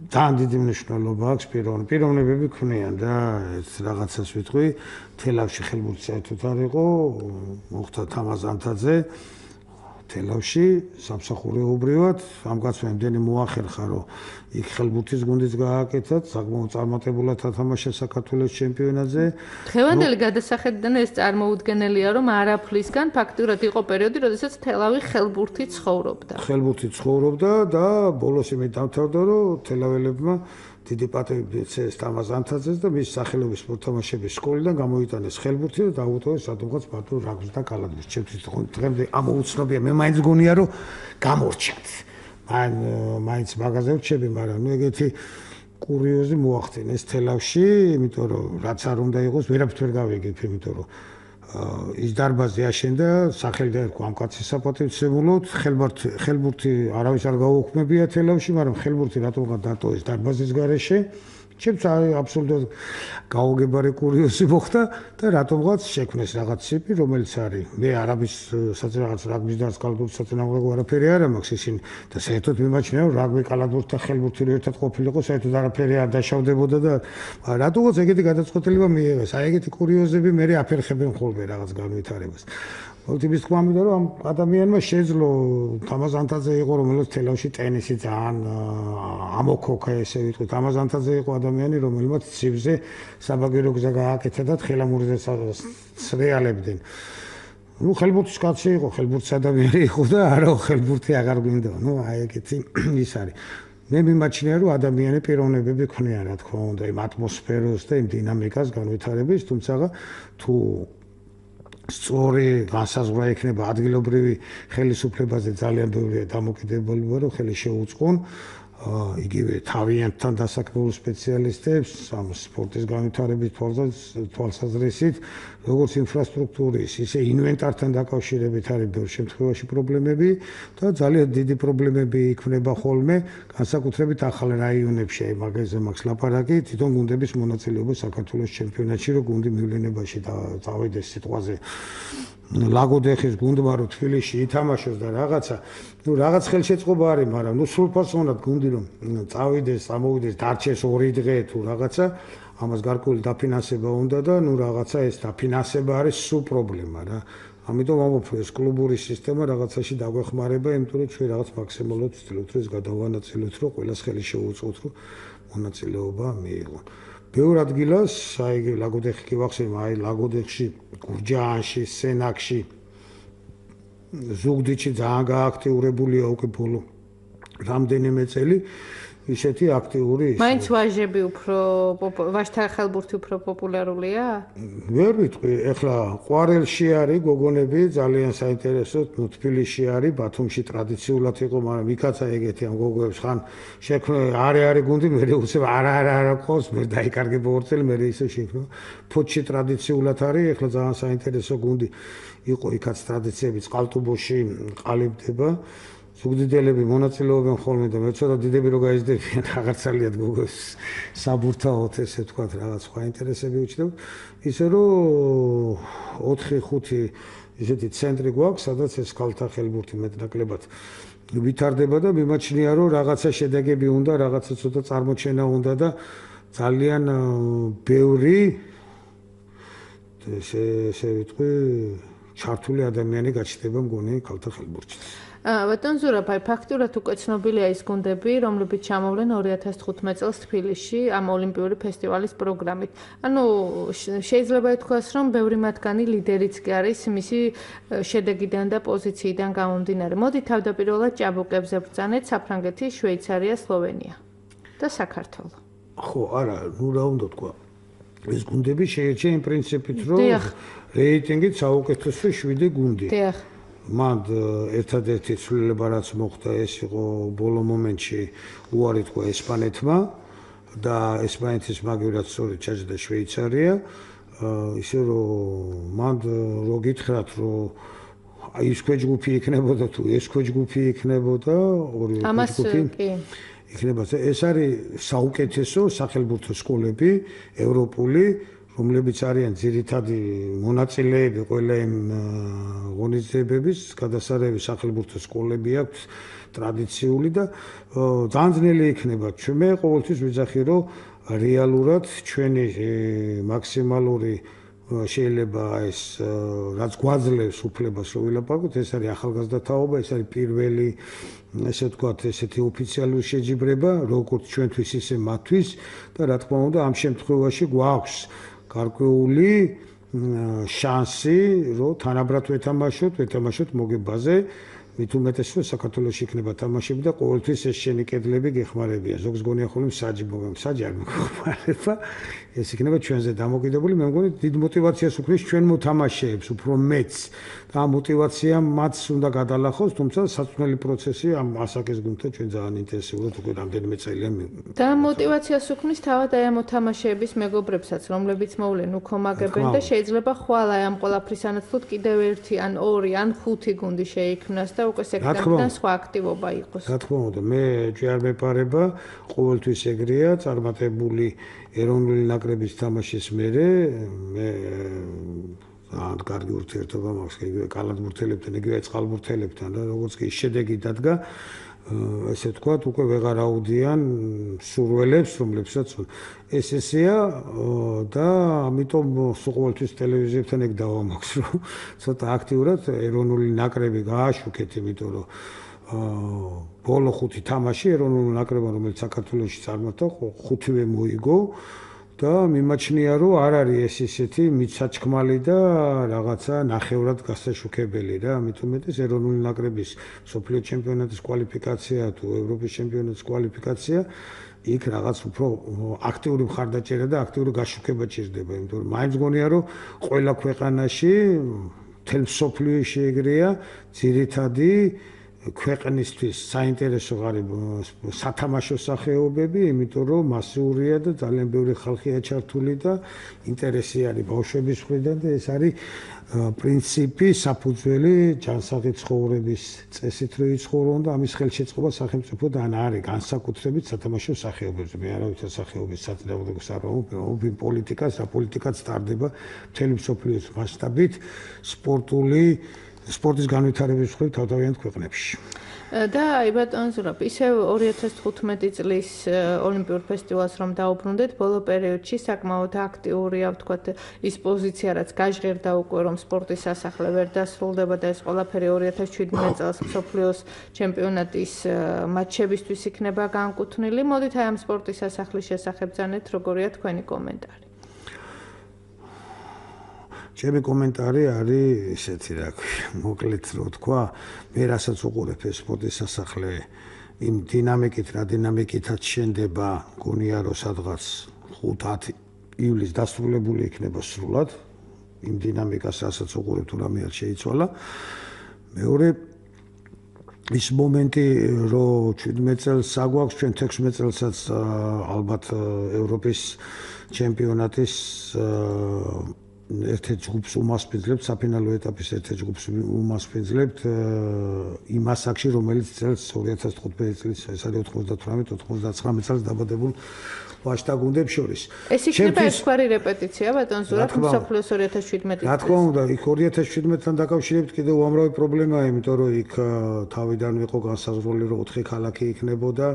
[SPEAKER 3] ძალიან დიდი მნიშვნელობა აქვს პიროვნებები ქმნიან და ეს რაღაცას ვიტყვი, თელავში ხელბურთი საერთოდ არ იყო, მოხდა თამაზანთაძე თელავში სამსახურეობრივად ამ კაცმა იმდენი მოახერხა რომ იქ ხელბურთის გუნდიც გააკეთათ საკმაოდ წარმატებულად ათამაშა საქართველოს ჩემპიონატზე
[SPEAKER 2] დღევანდელი გადასახედიდან ეს წარმოუდგენელია რომ არაფლისგან ფაქტურად იყო პერიოდი როდესაც თელავი ხელბურთი ცხოვრობდა
[SPEAKER 3] და ბოლოს იმით დამთავრდა რომ თელაველებმა დიდი პატივი ეცეს თამაზანთაძეს და მის სახელობის მოთამაშეების სკოლიდან გამოიტანეს ხელბურთი და დაუწოვეს სადღაც ბატონ რაგბის და კალათბურთს. ჩემთვის დღემდე ამოუცნობია, მე მაინც გონია რომ გამორჩათ. მაინც მაგაზე ვჩები, მაგრამ ნუ ეგეთი კურიოზი მოახდინეს თელავში, იმიტომ რომ რაც არ უნდა იყოს, ვერაფრით ვერ გავიგებ, იმიტომ რომ ის დარბაზი აშენდა, სახელი დაერქვა ამ კაცის საპატივცემულოდ, ხელბურთი არავის არ გაუქმებია თელავში, მაგრამ ხელბურთი რატომღა დატოვეს დარბაზის გარეშე, ჩემს აბსოლუტურად გაუგებარი კურიოზი მოხდა და რატომღაც შექმნეს რაღაც ციპი, რომელიც არის მე არაბის რაღაც რაგბის და კალათბურთის საწინააღმდეგო არაფერი არ მაქვს ისინი და საერთოდ მიმაჩნია რომ რაგბი კალათბურთი და ხელბურთი ერთად ყოფილიყო საერთოდ არაფერი არ დაშავდებოდა და რატომღაც ეგეთი გადაწყვეტილება მიიღეს. აი ეგეთი კურიოზები მე აფერხებენ ხოლმე რაღაც განვითარებას. თუმცა თქვა მინდა რომ ამ ადამიანმა შეძლო თამაზანთაძე იყო რომელიც თელავში ტენისი ძალიან ამოქოქა ესე ვიტყვით თამაზანთაძე იყო ადამიანი რომელმაც ცივზე საბაგირო გზა გააკეთა და თხილამურზე რეალებდნენ ну ხელბურთის კაცი იყო ხელბურთის ადამიანი იყო და არა ხელბურთი აღარ გვინდა ну აი ეგეთი ის არის მე მიმაჩნია რომ ადამიანი პიროვნებები ქნიან რა თქმა უნდა იმ ატმოსფეროს და იმ დინამიკას განვითარების თუმცა თუ სწორი განსაზღვრა იქნება ადგილობრივი ხელისუფლებაზე ძალიან ბევრია დამოკიდებულება რომ ხელი შეუწყონ იგივე თავიანთთან დასაქმებულ სპეციალისტებს ამ სპორტის განვითარების თვალსაზრისით როგორც ინფრასტრუქტურის ისე ინვენტართან დაკავშირებით არის ბევრ შემთხვევაში პრობლემები და ძალიან დიდი პრობლემები იქნება ხოლმე განსაკუთრებით ახალ რაიონებში აი მაგაზე მაქვს ლაპარაკი თვითონ გუნდების მონაწილეობა საქართველოს ჩემპიონატში რომ გუნდი მივლინებაში წავიდეს სიტყვაზე ლაგოდეხის გუნდმა რო თბილისში ითამაშოს და რაღაცა ну რაღაც ხელშეწყობა არის მაგრამ ну სრულფასო უნდა გუნდი რომ წავიდეს ამოვიდეს დარჩეს 2 დღე თუ რაღაცა ამას გარკვეული დაფინანსება უნდა და ну რაღაცა ეს დაფინანსება არის სულ პრობლემა რა ამიტომ ამბობ ეს კლუბური სისტემა რაღაცაში დაგვეხმარება იმიტომ რომ ჩვენ რაღაც მაქსიმალურად ვცდილობთ რომ ეს გადავანაწილოთ რომ ყველას ხელი შეუწყოთ რომ მონაწილეობა მიიღონ ბევრ ადგილას აი ლაგოდეხი კი ვახსენე აი ლაგოდეხში გურჯაანში სენაკში ზუგდიდში ძალიან გააქტიურებულია უკვე ბოლო რამდენიმე წელი ისეთი აქტიური ის
[SPEAKER 2] მაინც ვაჟები უფრო ვაჟთა ხელბურთი უფრო პოპულარულია?
[SPEAKER 3] ვერ ვიტყვი, ეხლა ყვარელში არის გოგონები ძალიან საინტერესო, ნუ თბილისში არის, ბათუმში ტრადიციულად იყო, მაგრამ იქაცა ეგეთი ამ გოგოებს ხან შექმნე არის გუნდი, მე უცებ არა ყავს, მე დაიკარგე ბორცელი, მე ისე შექმნა. ფოთში ტრადიციულად არის, ეხლა ძალიან საინტერესო გუნდი იყო, იქაც ტრადიციები წყალტუბოში ყალიბდება. ზუგდიდელები მონაწილეობენ ხოლმე და მე ცოტა დიდები რო გაიზრდებიან აღარცალიად გოგოს საბურთაოთ ესე თქვათ რაღაც სხვა ინტერესები უჩნდებთ ისე რომ 4-5 ისეთი ცენტრი გვაქვს სადაც ეს ქალთა ხელბურთი მეტნაკლებად ვითარდება და მიმაჩნია რომ რაღაცა შედეგები უნდა რაღაცა ცოტა წარმოჩენა უნდა და ძალიან ბევრი ესე ვიტყვი ჩართული ადამიანი გაჩნდება მგონი ქალთა ხელბურთში
[SPEAKER 2] ბატონ ზურაბ, ფაქტურად უკვე ცნობილია ის გუნდები, რომლებიც ჩამოვლენ 2015 წელს თბილისში ამ ოლიმპიური ფესტივალის პროგრამით. ანუ შეიძლება ითქვას, რომ ბევრი მათგანი ლიდერიც კი არის მისი შედეგიდან და პოზიციიდან გამომდინარე. მოდი თავდაპირველად ჭაბუკებზე ვბრძანეთ საფრანგეთი, შვეიცარია, სლოვენია და საქართველო.
[SPEAKER 3] ხო, არა, ნუ რა უნდა თქვა. ეს გუნდები შეირჩა იმ პრინციპით, რომ რეიტინგით საუკეთესო 7 გუნდი.
[SPEAKER 2] დიახ.
[SPEAKER 3] მან ერთადერთი ცვლილება რაც მოხდა ეს იყო ბოლო მომენტში უარი თქვა ესპანეთმა და ესპანეთის მაგივრად სწორედ ჩაჯდა შვეიცარია ისე რომ მან რო გითხრათ რომ აი ეს ქვეჯგუფი იქნებოდა თუ ეს ქვეჯგუფი იქნებოდა ორი ქვეჯგუფი იქნება ეს არის საუკეთესო სახელმწიფო სკოლები ევროპული რომლებიც არიან ძირითადი მონაწილეები ყველა იმ ღონისძიებების გადასარევი სახელმწიფო სკოლები აქვს ტრადიციული და ძალიან ძნელი იქნება ჩვენ ყოველთვის ვიძახი რომ რეალურად ჩვენი მაქსიმალური შეიძლება ეს რაც გვაძლევს უფლებას რომ ვილაპარაკოთ ეს არის ახალგაზრდა თაობა ეს არის პირველი ესე ვთქვათ ესეთი ოფიციალური შეჯიბრება როგორც ჩვენთვის ისე მათთვის და რა თქმა უნდა ამ შემთხვევაში გვაქვს გარკვეული შანსი რომ თანაბრად ვეთამაშოთ მოგებაზე მით უმეტეს რომ საქართველოში იქნება თამაშები და ყოველთვის ეს შენი კედლები გეხმარებიან ზოგს გონია ხოლმე საჯი არ მოგეხმარება ეს იქნება ჩვენზე დამოკიდებული მე მგონი დიდ мотиваციას უქმნის ჩვენ მოთამაშეებს უფრო მეც და ამ мотиваციამ მათ უნდა გადალახოს თუმცა საწვნელი პროცესი ამ ასაკის გუნდთან ჩვენ ძალიან ინტენსიურად უკვე რამდენიმე წელია
[SPEAKER 2] და мотиваციას უქმნის თავად აი ამ მოთამაშეების მეგობრებსაც რომლებიც მოვლენ უქომაგებენ და შეიძლება ხვალ აი ამ ყველაფრის ანაცვლოდ კიდევ ერთი ან 2 ან 5 გუნდი შეიქმნას და უკვე სექტორიდან სხვა აქტივობა იყოს.
[SPEAKER 3] რა თქმა უნდა, მე ჯერ მეპარება, ყოველთვის ეგრეა, წარმატებული ეროვნული ნაკრების თამაშის მერე მე ან კარგი ურთიერთობა მაქვს იგივე კალათბურთელებთან, იგივე წყალბურთელებთან, როგორც კი შედეგი დადგა, ესე ვთქვათ, უკვე ვეღარ აუდიან სურველებს, რომლებსაც ეს ესეა და ამიტომ ყოველთვის ტელევიზიებთან ეგ დავამაქვს, რომ ცოტა აქტიურად ეროვნული ნაკრები გააშუქეთ, იმიტომ რომ ბოლო 5 თამაში ეროვნულ ნაკრებმა, რომელიც საქართველოში წარმართა, 5-ვე მოიგო და მიმაჩნია, რომ არ არის ეს ისეთი მიცაჩქმალი და რაღაცა ნახევრად გასაშუქებელი რა, ამიტომ ეს ეროვნული ნაკრების მსოფლიო ჩემპიონატის კვალიფიკაცია თუ ევროპის ჩემპიონატის კვალიფიკაცია იქ რაღაც უფრო აქტიური მხარდაჭერა და აქტიური გაშუქება ჭირდება, იმიტომ რომ მაინც გონია, რომ ყველა ქვეყანაში მთელ მსოფლიოში ეგრეა ძირითადი ქვეყნისთვის საინტერესო ღარიბ სათამაშო სახეობები, იმიტომ რომ მასიურია და ძალიან ბევრი ხალხია ჩართული და ინტერესი არის ბავშვების მხრიდან და ეს არის პრინციპი, საფუძველი ჯანსაღი ცხოვრების წესით რო იცხოვრონ და ამის ხელშეწყობა სახელმწიფოდან არის განსაკუთრებით სათამაშო სახეობებზე. მე არავითარ სახეობის საწინააღმდეგოს არ ვამბობ, პოლიტიკას, რა პოლიტიკაც ტარდება მთელი მსოფლიოს მასშტაბით სპორტის განვითარების მხრივ თავთავიანთ ქვეყნებში.
[SPEAKER 2] და აი ბატონ ზურაბ, ისევ 2015 წლის ოლიმპიურ ფესტივალს რომ დაუბრუნდეთ, ბოლო პერიოდში საკმაოდ აქტიურია, ვთქვათ, ის პოზიცია, რაც გაჟღერდა უკვე, რომ სპორტის სასახლე ვერ დასრულდება და ეს ყველაფერი 2017 წელს მსოფლიოს ჩემპიონატის მატჩებისთვის იქნება განკუთვნილი. მოდით აი ამ სპორტის სასახლის შესახებ ბრძანეთ, როგორია თქვენი კომენტარი?
[SPEAKER 3] ჩემი კომენტარი არის ესეთი, რა ქვია, მოკლედ რო თქვა, მე რასაც უყურებ ეს სპორტის სასახლე იმ დინამიკით, რა დინამიკითაც შენდება, გონია რომ სადღაც 5-10 ივლისს დასრულებული იქნება სრულად, იმ დინამიკას რასაც უყურებ თუ რამე არ შეიცვალა. მეორე ის მომენტი, რომ 17 წელს აგვაქვს, ჩვენ 16 წელსაც ალბათ ევროპის ჩემპიონატის ერთ-ერთ ჯგუფს უმასპინძლებთ, საფინალო ეტაპის ერთ-ერთ ჯგუფს უმასპინძლებთ იმ ასაკში, რომელიც წელს 2015 წლის, ეს არის 98-99 წელს დაბადებულ ვაჟთა გუნდებს შორის.
[SPEAKER 2] ეს იქნება ერთგვარი რეპეტიცია, ბატონ ზურაბ, მსოფლიოს 2017 წელს.
[SPEAKER 3] რა თქმა უნდა, იქ 2017-თან დაკავშირებით კიდევ უამრავი პრობლემაა, იმიტომ რომ იქ თავიდან იყო განსაზღვრული, რომ 4 ქალაქი იქნებოდა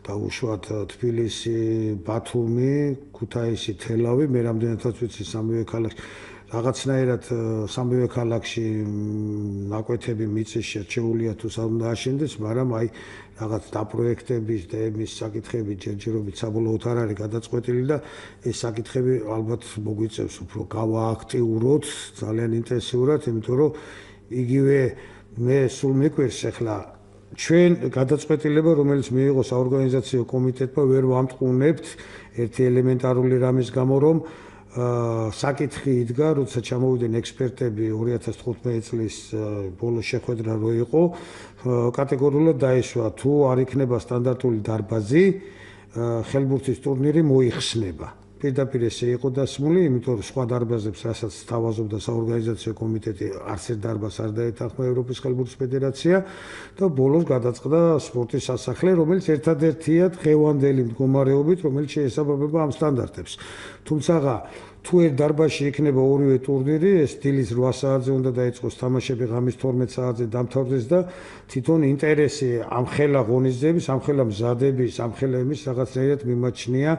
[SPEAKER 3] და უშუალოდ თბილისი, ბათუმი, ქუთაისი, თელავი, მე რამდენადაც ვიცი სამივე ქალაქში რაღაცნაირად სამივე ქალაქში ნაკვეთები მიწის შერჩეულია თუ საუნდა აშენდეს, მაგრამ აი რაღაც დაპროექტების და ემის საკითხები ჯერჯერობით საბოლოოდ არ არის გადაწყვეტილი და ეს საკითხები ალბათ მოგვიწევს უფრო გავააქტიუროთ ძალიან ინტენსიურად, იმიტომ რომ იგივე მე სულ მიკვირს ახლა ჩვენ გადაწყვეტილება, რომელიც მიიღო საორგანიზაციო კომიტეტმა, ვერ ვამტყუნებთ ერთი ელემენტარული რამის გამო, რომ საკითხი იდგა, როცა ჩამოვიდნენ ექსპერტები 2015 წლის ბოლოს შეხვედრა რო იყო, კატეგორიულად დაეშვა, თუ არ იქნება სტანდარტული დარბაზი, ხელბურთის ტურნირი მოიხსნება. პირდაპირ ესე იყო დასმული, იმიტომ რომ სხვა დარბაზებს, რასაც თავაზობდა საორგანიზაციო კომიტეტი, არც ერთ დარბაზს არ დაეთანხმა ევროპის ხელბურთის ფედერაცია და ბოლოს გადაწყდა სპორტის სასახლე, რომელიც ერთადერთია დღევანდელი მდგომარეობით, რომელიც შეესაბამება ამ სტანდარტებს. თუმცა თუ ერთ დარბაზში იქნება ორივე ტურნირი, ეს დილის 8 საათზე უნდა დაიწყოს თამაშები, ღამის 12 საათზე დამთავრდეს და თვითონ ინტერესი ამ ხელა ღონისძიების, ამ ხელა მზადების, ამ ხელა იმის რაღაცნაირად მიმაჩნია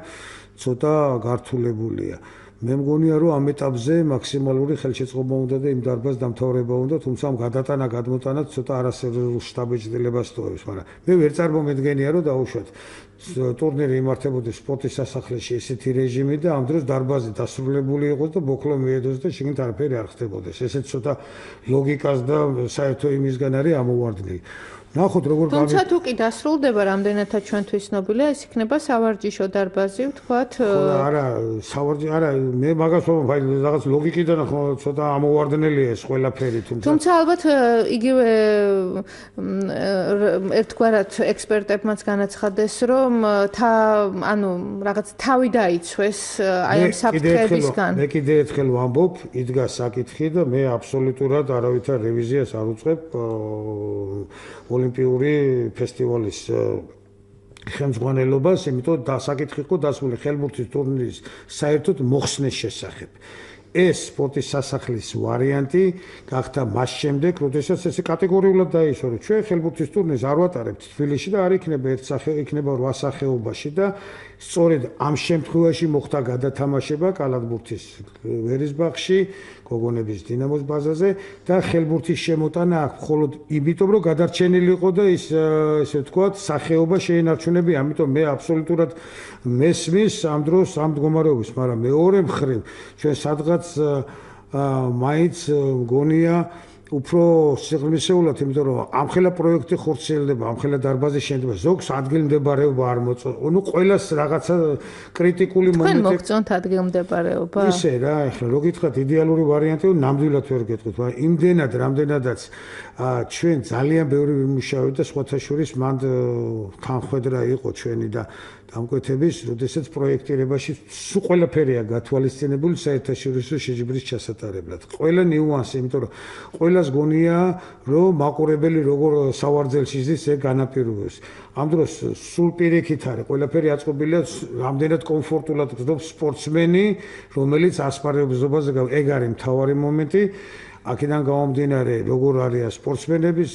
[SPEAKER 3] ცოტა გართულებულია. მე მგონია, რომ ამ ეტაპზე მაქსიმალური ხელშეწყობა უნდა და იმ დარბაზს დამთავრება უნდა, თუმცა ამ გადატანა გადმოტანაც ცოტა არასერიოზულ შტაბეჭდილებას ტოვებს, მაგრამ მე ვერ წარმომედგენია, რომ დაუშვათ ტურნირი იმართებოდეს სპორტის სასახლეში ესეთი რეჟიმი და ამ დროს დარბაზი დასრულებული იყოს და ბოქლო მიედოს და შიგნით არაფერი არ ხდებოდეს. ესეც ცოტა ლოგიკას და საერთო იმისგან არის ამოვარდნილი. ნახოთ როგორ
[SPEAKER 2] თუმცა თუ კი დასრულდება რამდენადაც ჩვენთვის ცნობილია, ეს იქნება სავარჯიშო დარბაზი, ვთქვათ.
[SPEAKER 3] არა, არა, მე მაგას ვამბობ, რაღაც ლოგიკიდან ცოტა ამოვარდნელია ეს ყველაფერი,
[SPEAKER 2] თუმცა ალბათ იგივე ერთგვარად ექსპერტებმაც განაცხადეს, რომ რაღაც თავი დაიცვეს აი ამ საფრთხეებისგან.
[SPEAKER 3] მე კიდე ერთხელ ვამბობ, იდგა საკითხი და მე აბსოლუტურად არავითარ რევიზიას არ უწყებ ოლიმპიური ფესტივალის ხელმძღვანელობას, იმიტომ დასაკითხი იყო დასმული ხელბურთის ტურნირის საერთოდ მოხსნის შესახებ. ეს სპორტის სასახლის ვარიანტი გახდა მას შემდეგ, როდესაც ესე კატეგორიულად დაიშვა, რომ ჩვენ ხელბურთის ტურნირს არ ვატარებთ თბილისში და არ იქნება იქნება 8 სახეობაში და სწორედ ამ შემთხვევაში მოხდა გადათამაშება კალათბურთის ვერისბახში, გოგონების დინამოს ბაზაზე და ხელბურთის შემოტანა აქ მხოლოდ იმიტომ, რომ გადარჩენილი იყო და ის ესე ვთქვათ, სახეობა შეენარჩუნებია, ამიტომ მე აბსოლუტურად მესმის ამ დროს ამ მდგომარეობის, მაგრამ მეორე მხრივ ჩვენ სადღაც მაინც მგონია უფრო სიღრმისეულად, იმიტომ რომ ამხელა პროექტი ხორციელდება, ამხელა დარბაზი შენდება, ზოგს ადგილმდებარეობა არ მოწონს. ნუ ყველას რაღაცა კრიტიკული მომენტი.
[SPEAKER 2] თქვენ მოგწონთ ადგილმდებარეობა?
[SPEAKER 3] ისე რა, ეხლა რო გითხრათ იდეალური ვარიანტი, ნამდვილად ვერ გეტყვით, მაგრამ იმდენად, რამდენადაც ჩვენ ძალიან ბევრი ვიმუშავეთ და სხვათა შორის მანდ თანხმედრა იყო ჩვენი და დამკვეთების, როდესაც პროექტირებაში სულ ყველაფერია გათვალისწინებული საერთაშორისო შეჯიბრის ჩასატარებლად. ყველა ნიუანსი, იმიტომ რომ ყველას გონია, რომ მაყურებელი როგორ სავარძელში ზის, ეგ განაპირობებს. ამ დროს სულ პირიქით არის, ყველაფერი აწყობილია რამდენად კომფორტულად გრძნობს სპორტსმენი, რომელიც ასპარეზობს ზოგადად, ეგ არის მთავარი მომენტი. აქედან გამომდინარე, როგორ არის სპორტსმენების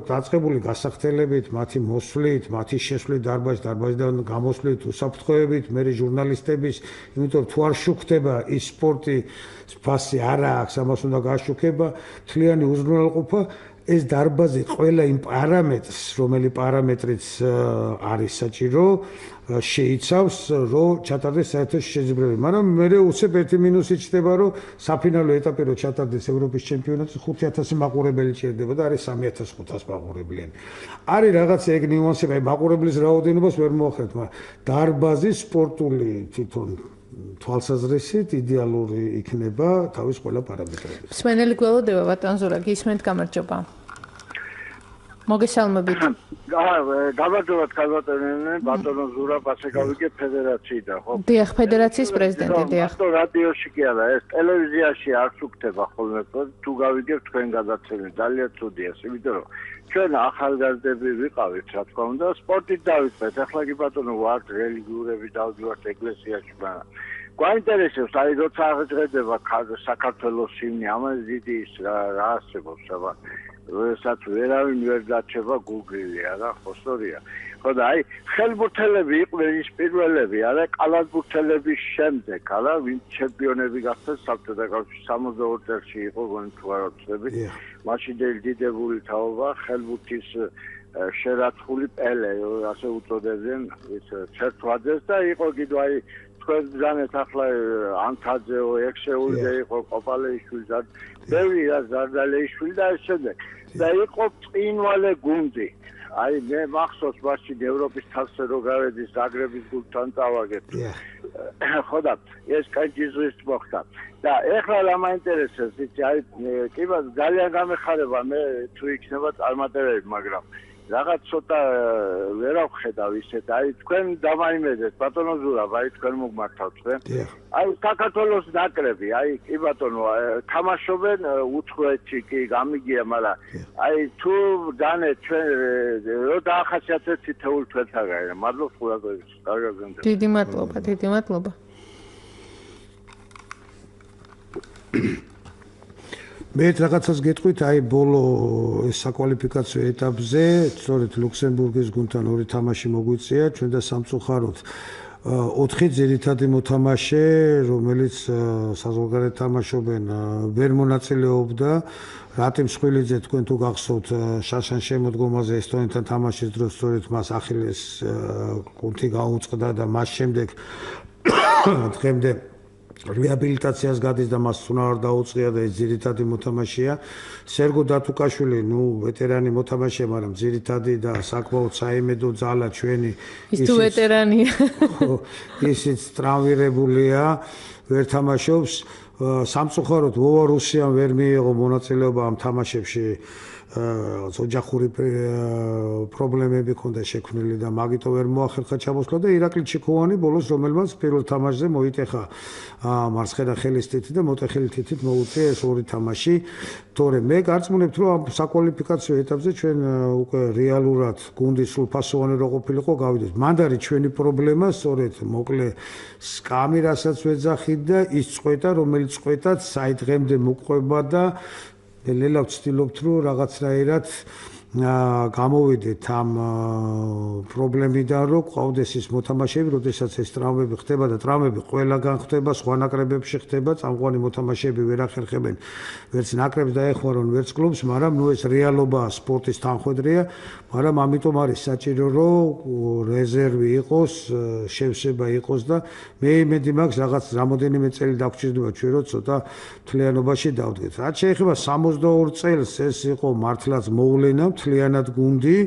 [SPEAKER 3] დაწყებული გასახდელებით, მათი მოსვლით, მათი შესვლით დარბაზიდან გამოსვლით, უსაფრთხოებით, მე ჟურნალისტების, იმიტომ თუ არ შუქდება ის სპორტი, ფასი არა აქვს, ამას უნდა გაშუქება, თლიანი უზრუნველყოფა, ეს დარბაზი ყველა იმ პარამეტრს, რომელი პარამეტრიც არის საჭირო, შეიცავს, რომ ჩატარდეს საერთო შეჯიბრებები. მაგრამ მე უცებ ერთი მინუსი ჩნდება, რომ საფინალო ეტაპი რო ჩატარდეს ევროპის ჩემპიონატი 5000 მაყურებელი ჭირდება და არის 3500 მაყურებლიანი. არის რაღაც ეგ ნიუანსები, აი მაყურებლის რაოდენობას ვერ მოახერხებთ, მაგრამ დარბაზი სპორტული თვითონ თვალსაზრისით იდეალური იქნება თავის ყველა პარამეტრებით.
[SPEAKER 2] მსმენელი გველოდება ბატონ ზურა, გისმენთ, გამარჯობა. მოგესალმებით.
[SPEAKER 4] გამარჯობათ ქალბატონებო, ბატონო ზურა, ასე გავიგე ფედერაციიდან, ხო?
[SPEAKER 2] დიახ, ფედერაციის პრეზიდენტი, დიახ.
[SPEAKER 4] ხო, რადიოში კი არა, ეს ტელევიზიაში არ სუქდება ხოლმე, თუ გავიგებთ თქვენ გადაცემით, ძალიან ცუდია, იმიტომ რომ ჩვენ ახალგაზრდები ვიყავით, რა თქმა უნდა, სპორტით დავიწყეთ. ახლა კი ბატონო ვართ რელიგიურები, დავდივართ ეკლესიაში, მაგრამ გვაინტერესებს, აი როცა აღჭრედება საქართველოს ჰიმნი, ამაზე დიდი ის რა არსებობს, აბა როდესაც ვერავინ ვერ დაჩება გუგლია რა, ხო სწორია. ხო და აი ხელბურთელები იყვნენ ის პირველები, არა კალათბურთელების შემდეგ, არა ვინც ჩემპიონები გახდნენ საბჭოთა კავშირში 62 წელს იყო გონი თუ არ ვცდები. მაშინ დიდებული თაობა ხელბურთის შერაცხული პელე, ასე უწოდებდნენ ის ჩერტვაძეს და იყო კიდევ აი თქვენ ძანეთ ახლა ანთაძეო, ექსეულზე იყო კოპალეიშვილი და ბევრი რა ზარდალეიშვილი და ეს შემდეგ. და იყო წინვალე გუნდი. აი მე მახსოვს მაშინ ევროპის თასზე რო გავედი ზაგრების გუნდთან წავაგეთ. ხო და ეს კანჯიზის მოხდა. და ეხლა რა მაინტერესებს, იცი, აი კი ძალიან გამეხარება მე თუ იქნება წარმატებები, მაგრამ რაღაც ცოტა ვერ ავხედავ ისეთ, აი თქვენ დამაიმედეთ ბატონო ზურა, აი თქვენ მოგმართავთ თქვენ. აი საქართველოს ნაკრები, აი კი ბატონო, თამაშობენ უცხოეთში კი გამიგია, მაგრამ აი თუ დანე ჩვენ რო დაახასიათეთ თითოეულ თვალთაგან, მადლობთ ყურადღებისთვის. კარგად გენდები.
[SPEAKER 2] დიდი მადლობა, დიდი მადლობა.
[SPEAKER 3] მე რაღაცას გეტყვით, აი ბოლო საკვალიფიკაციო ეტაპზე, სწორედ ლუქსემბურგის გუნდთან 2 თამაში მოგვიწია, ჩვენ და სამწუხაროდ 4 ძირითადი მოთამაშე, რომელიც საზღვარგარეთ თამაშობენ, ვერ მონაწილეობდა. რატი მსხვილიძე თქვენ თუ გახსოვთ შაშან შემოდგომაზე ესტონეთთან თამაშის დროს სწორედ მას ახილეს კუნთი გაუწყდა და მას შემდეგ დღემდე რეაბილიტაციას გადის და მას უნდა არ დაუწყია და ეს ძირითადი მოთამაშეა. სერგო დათუკაშვილი, ვეტერანი მოთამაშეა, მაგრამ ძირითადი და საკმაოდ საიმედო ძალა ჩვენი.
[SPEAKER 2] ის თუ ვეტერანია.
[SPEAKER 3] ისიც ტრავმირებულია, ვერ თამაშობს. სამწუხაროდ ვოვა რუსიამ ვერ მიიღო მონაწილეობა ამ თამაშებში. ოჯახური პრობლემები ჰქონდა შექმნილი და მაგიტო ვერ მოახერხა ჩამოსვლა და ირაკლი ჩიქოვანი ბოლოს რომელმაც პირველ თამაშზე მოიტეხა მარცხენა ხელის თითით და მოტეხილი თითით მოუწია ეს ორი თამაში. თორე მე გარწმუნებთ რომ ამ საკვალიფიკაციო ეტაპზე ჩვენ უკვე რეალურად გუნდის სრულფასოვანი რო ყოფილიყო გავიდეთ. მანდ არის ჩვენი პრობლემა სწორედ მოკლე სკამი რასაც ვეძახით და ის წყვეტა რომელიც წყვეტაც საიდღემდე მოყვება და ლელა ვცდილობთ რომ რაღაცნაირად გამოვიდეთ ამ პრობლემიდან რომ ყავდეს ის მოთამაშეები, როდესაც ეს ტრამვები ხდება და ტრამვები ყველგან ხდება, სხვა ნაკრებებში ხდება, წამყვანი მოთამაშეები ვერ ახერხებენ ვერც ნაკრებს დაეხმარონ, ვერც კლუბს, მაგრამ ეს რეალობაა, სპორტის თანხმედრია, მაგრამ ამიტომ არის საჭირო რომ რეზერვი იყოს, შევსება იყოს და მე იმედი მაქვს რაღაც რამოდენიმე წელი დაგვრჩება ჩვენ რომ ცოტა მთლიანობაში დავდგეთ. რაც შეეხება 62 წელს ეს იყო მართლაც მოვლენა მთლიანად გუნდი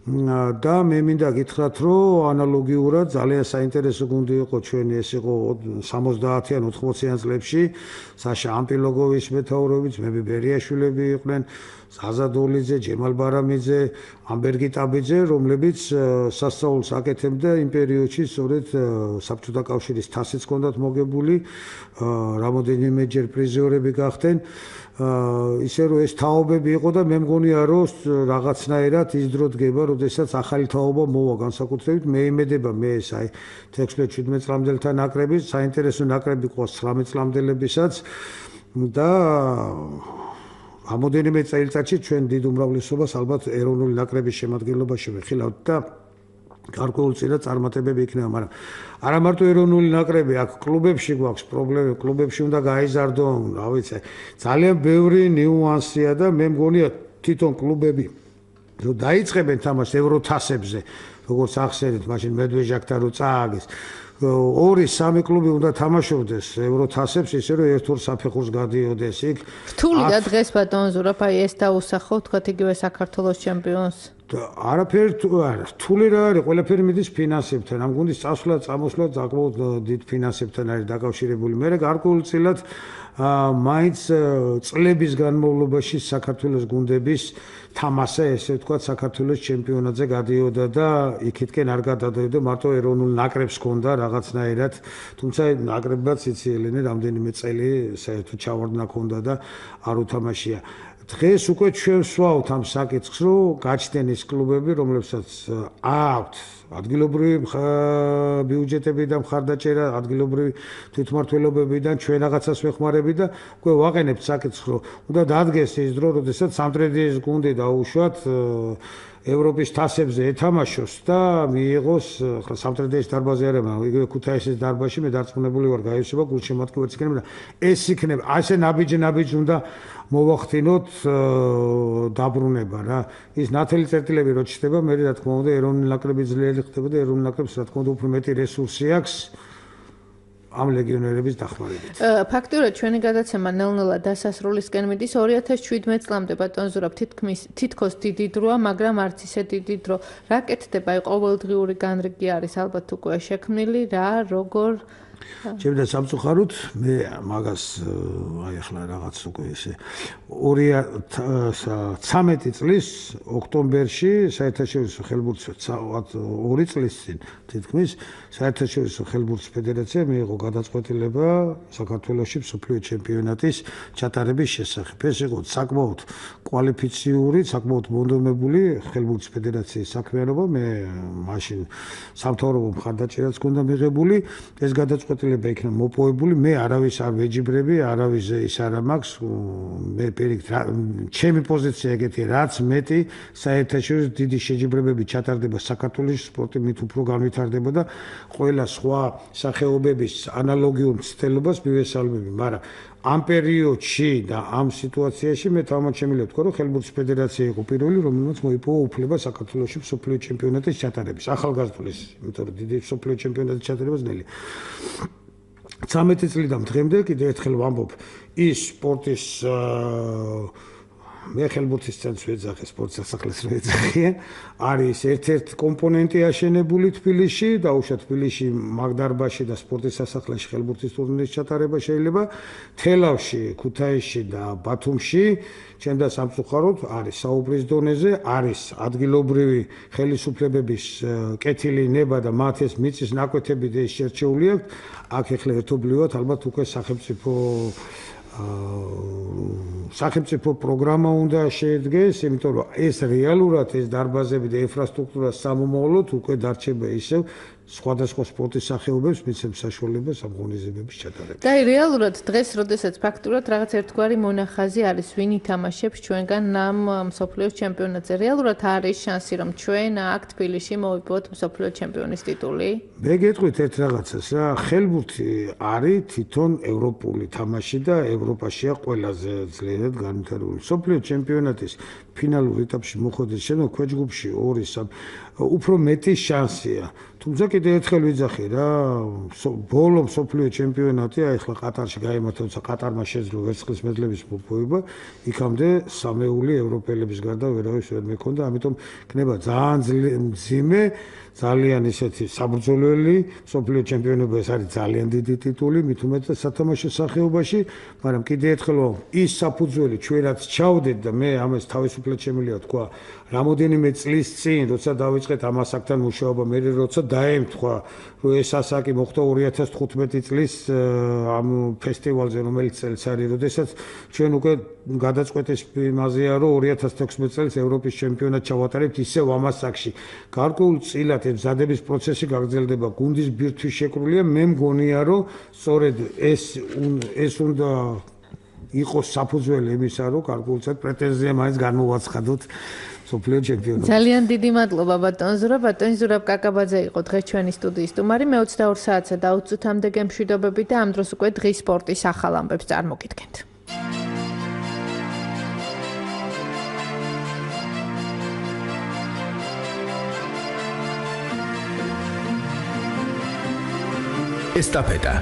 [SPEAKER 3] და მე მინდა გითხრათ რომ ანალოგიურად ძალიან საინტერესო გუნდი იყო ჩვენი ეს იყო 70-ან 80-იან წლებში საშა ამპილოგოვის მეთაურობით მები ბერიაშვილები იყვნენ ზაზადოლიძე, ჯემალ ბარამიძე, ამბერგი ტაბიძე, რომლებიც სასწაულს აკეთებდა იმ პერიოდში, სწორედ საბჭოთა კავშირის თასიც ჰქონდათ მოგებული, რამოდენიმეჯერ პრიზიორები გახდნენ. ისე რომ ეს თაობები იყო და მე მგონია რომ რაღაცნაირად ის დრო დგება, როდესაც ახალი თაობა მოვა განსაკუთრებით მე იმედება მე ეს აი 16-17 წლამდელთა ნაკრები, საინტერესო ნაკრები ყავს 19 წლამდელებისაც და რამოდენიმე წელიწადში ჩვენ დიდ უმრავლესობას ალბათ ეროვნული ნაკრების შემადგენლობაში ვიხილავთ და გარკვეულწილად წარმატებები იქნება, მაგრამ არა მარტო ეროვნული ნაკრები, აქ კლუბებში გვაქვს პრობლემები, კლუბებში უნდა გაიზარდონ, რა ვიცი, ძალიან ბევრი ნიუანსია და მე მგონია თვითონ კლუბები რომ დაიწყებენ თამაშს ევროთასებზე, როგორც ახსენეთ, მაშინ მედვეჟაკთან რო წააგეს 2-3 კლუბი უნდა თამაშობდეს ევროთასებს, ისე რომ ერთ-ორ საფეხურს გადიოდეს იქ.
[SPEAKER 2] რთული და დღეს ბატონ ზურაბ, აი ეს დაუსახო, თქვათ იგივე საქართველოს ჩემპიონს.
[SPEAKER 3] არაფერი რთული რა არის, ყველაფერი მიდის ფინანსებთან. ამ გუნდის წასვლა, წამოსვლა საკმაოდ დიდ ფინანსებთან არის დაკავშირებული. მე გარკვეულწილად მაინც წლების განმავლობაში საქართველოს გუნდების თამასა, ესე ვთქვათ, საქართველოს ჩემპიონატზე გადიოდა და იქითკენ არ გადადიოდა, მარტო ეროვნულ ნაკრებს ჰქონდა რაღაცნაირად, თუმცა ნაკრებებიც იცი რამდენიმე წელი საერთოდ ჩავარდნა ჰქონდა და არ უთამაშია. დღეს უკვე ჩვენ ვსვავთ ამ საკითხს, რომ გაჩნდნენ ის კლუბები, რომლებსაც აქვთ ადგილობრივი ბიუჯეტები და მხარდაჭერა, ადგილობრივი თვითმმართველობებიდან ჩვენ რაღაცას ვეხმარებით და უკვე ვაყენებთ საკითხს, რომ უნდა დადგეს ის დრო, როდესაც სამტრედიის გუნდი დაუშვათ ევროპის თასებზე ეთამაშოს და მიიღოს ახლა სამტრედიის დარბაზი არა, მაგრამ იგივე ქუთაისის დარბაზში მე დარწმუნებული ვარ გაიშვება გულშემატკივრიც იქნება და ეს იქნება ასე ნაბიჯი უნდა მოვახდინოთ დაბრუნება რა. ის ნათელი წერტილები რო ჩდება, მე რა თქმა უნდა ეროვნული ნაკრები ძლიერი ხდება და ეროვნული ნაკრებს რა თქმა უნდა უფრო მეტი რესურსი აქვს ამ ლეგიონერების დახმარებით.
[SPEAKER 2] ფაქტურად ჩვენი გადაცემა ნელ-ნელა დასასრულისკენ მიდის 2017 წლამდე ბატონ ზურაბ თითქოს დიდი დროა, მაგრამ არც ისე დიდი დრო. რა კეთდება? აი ყოველდღიური განრიგი არის ალბათ უკვე შექმნილი, რა, როგორ
[SPEAKER 3] ჩემდა სამწუხაროდ მე მაგას აი ახლა რაღაც უკვე ესე 2013 წლის ოქტომბერში საერთაშორისო ხელბურთის 2 წლის წინ თითქმის საერთაშორისო ხელბურთის ფედერაცია მიიღო გადაწყვეტილება საქართველოში მსოფლიო ჩემპიონატის ჩატარების შესახებ. ეს იყო საკმაოდ კვალიფიციური, საკმაოდ მონდომებული ხელბურთის ფედერაციის საქმიანობა. მე მაშინ სამთავრობო მხარდაჭერაც ჰქონდა მიღებული. ეს გადაწყვეტილება იქნა მოპოვებული, მე არავის არ ვეჯიბრები, არავის ის არ მაქვს, მე პირიქით ჩემი პოზიცია ეგეთია, რაც მეტი საერთაშორისო დიდი შეჯიბრებები ჩატარდება საქართველოს სპორტი მით უფრო განვითარდება და ყველა სხვა სახეობების ანალოგიურ მცდელობას მივესალმები, მაგრამ ამ პერიოდში და ამ სიტუაციაში მე თამამად შემიძლია ვთქვა, რომ ხელბურთის ფედერაცია იყო პირველი, რომელმაც მოიპოვა უფლება საქართველოში მსოფლიო ჩემპიონატის ჩატარების, ახალგაზრდულის, იმიტომ რომ დიდი მსოფლიო ჩემპიონატის ჩატარება ძნელია. 13 წლიდან დღემდე კიდევ ერთხელ ვამბობ ის სპორტის მე ხელბურთის ცენტრს ვეძახე, სპორტის სასახლეს ვეძახიან, არის ერთ-ერთი კომპონენტი აშენებული თბილისში, დაუშვათ თბილისში მაგდარბაში და სპორტის სასახლეში ხელბურთის ტურნირის ჩატარება შეიძლება, თელავში, ქუთაისში და ბათუმში, ჩემ და სამწუხაროდ არის საუბრის დონეზე, არის ადგილობრივი ხელისუფლებების კეთილი ნება და მათ ეს მიწის ნაკვეთები და ის შერჩეული აქვს, აქ ეხლა ერთობლივად ალბათ უკვე სახელმწიფო პროგრამა უნდა შედგეს, იმიტომ რომ ეს რეალურად ეს დარბაზები და ინფრასტრუქტურა სამომავლოდ უკვე დარჩება ისევ სხვადასხვა სპორტის სახეობებს მიცემს საშუალებას ამ ღონისძიებების ჩატარებას.
[SPEAKER 2] და რეალურად დღეს, როდესაც ფაქტურად რაღაც ერთგვარი მონახაზი არის, ვინ ითამაშებს ჩვენგან ამ მსოფლიოს ჩემპიონატზე, რეალურად არის შანსი, რომ ჩვენ აქ თბილისში მოვიპოვოთ მსოფლიოს ჩემპიონის ტიტული?
[SPEAKER 3] მე გეტყვით ერთ რაღაცას რა, ხელბურთი არის თვითონ ევროპული თამაში და ევროპაშია ყველაზე ძლიერად განვითარებული. მსოფლიოს ჩემპიონატის ფინალურ ეტაპში მოხვედრის შემდეგ ქვეჯგუფში 2-3 უფრო მეტი შანსია. თუმცა კიდევ ერთხელ ვიძახე რა, ბოლო მსოფლიო ჩემპიონატი აი ახლა ყატარში გაიმართა, თუმცა ყატარმა შეძლო ვერცხლის მედლების მოპოვება, იქამდე სამეული ევროპელების გარდა ვერავის ვერ მექონდა, ამიტომ იქნება ძალიან მძიმე, ძალიან ისეთი საბრძოლველი მსოფლიო ჩემპიონობა, ეს არის ძალიან დიდი ტიტული, მით უმეტეს სათამაშო სახეობაში, მაგრამ კიდევ ერთხელ ის საფუძველი ჩვენ რაც ჩავდეთ და მე ამას თავისუფლად შემიძლია თქვა, რამოდენიმე წლის წინ, როცა დავიწყეთ ამ ასაკთან მუშაობა, მე როცა დაემთხვა, რომ ეს ასაკი მოხდა 2015 წლის ამ ფესტივალზე, რომელიც წელს არის, როდესაც ჩვენ უკვე გადაწყვეტის იმაზეა, რომ 2016 წელს ევროპის ჩემპიონატ ჩავატარებთ ისევ ამ ასაკში. გარკვეულწილად მზადების პროცესი გაგრძელდება, გუნდის ბირთვი შეკრულია, მე მგონია, რომ სწორედ ეს უნდა იყოს საფუძველი იმისა, რომ გარკვეულწილად პრეტენზია მაინც განმოვაცხადოთ მსოფლიო ჩემპიონატში.
[SPEAKER 2] ძალიან დიდი მადლობა ბატონ ზურაბ კაკაბაძე იყო დღეს ჩვენი სტუდიის სტუმარი. მე 22 საათსა და 20 წუთამდე გემშვიდობები და ამ დროს უკვე დღის სპორტის ახალ ამბებს წარმოგიდგენთ.
[SPEAKER 1] ესტაფეტა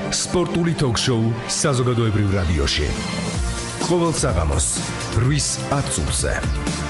[SPEAKER 1] სპორტული ток-შოუ საზოგადოებრივ რადიოში. ყოველ საღამოს 8:10-ზე.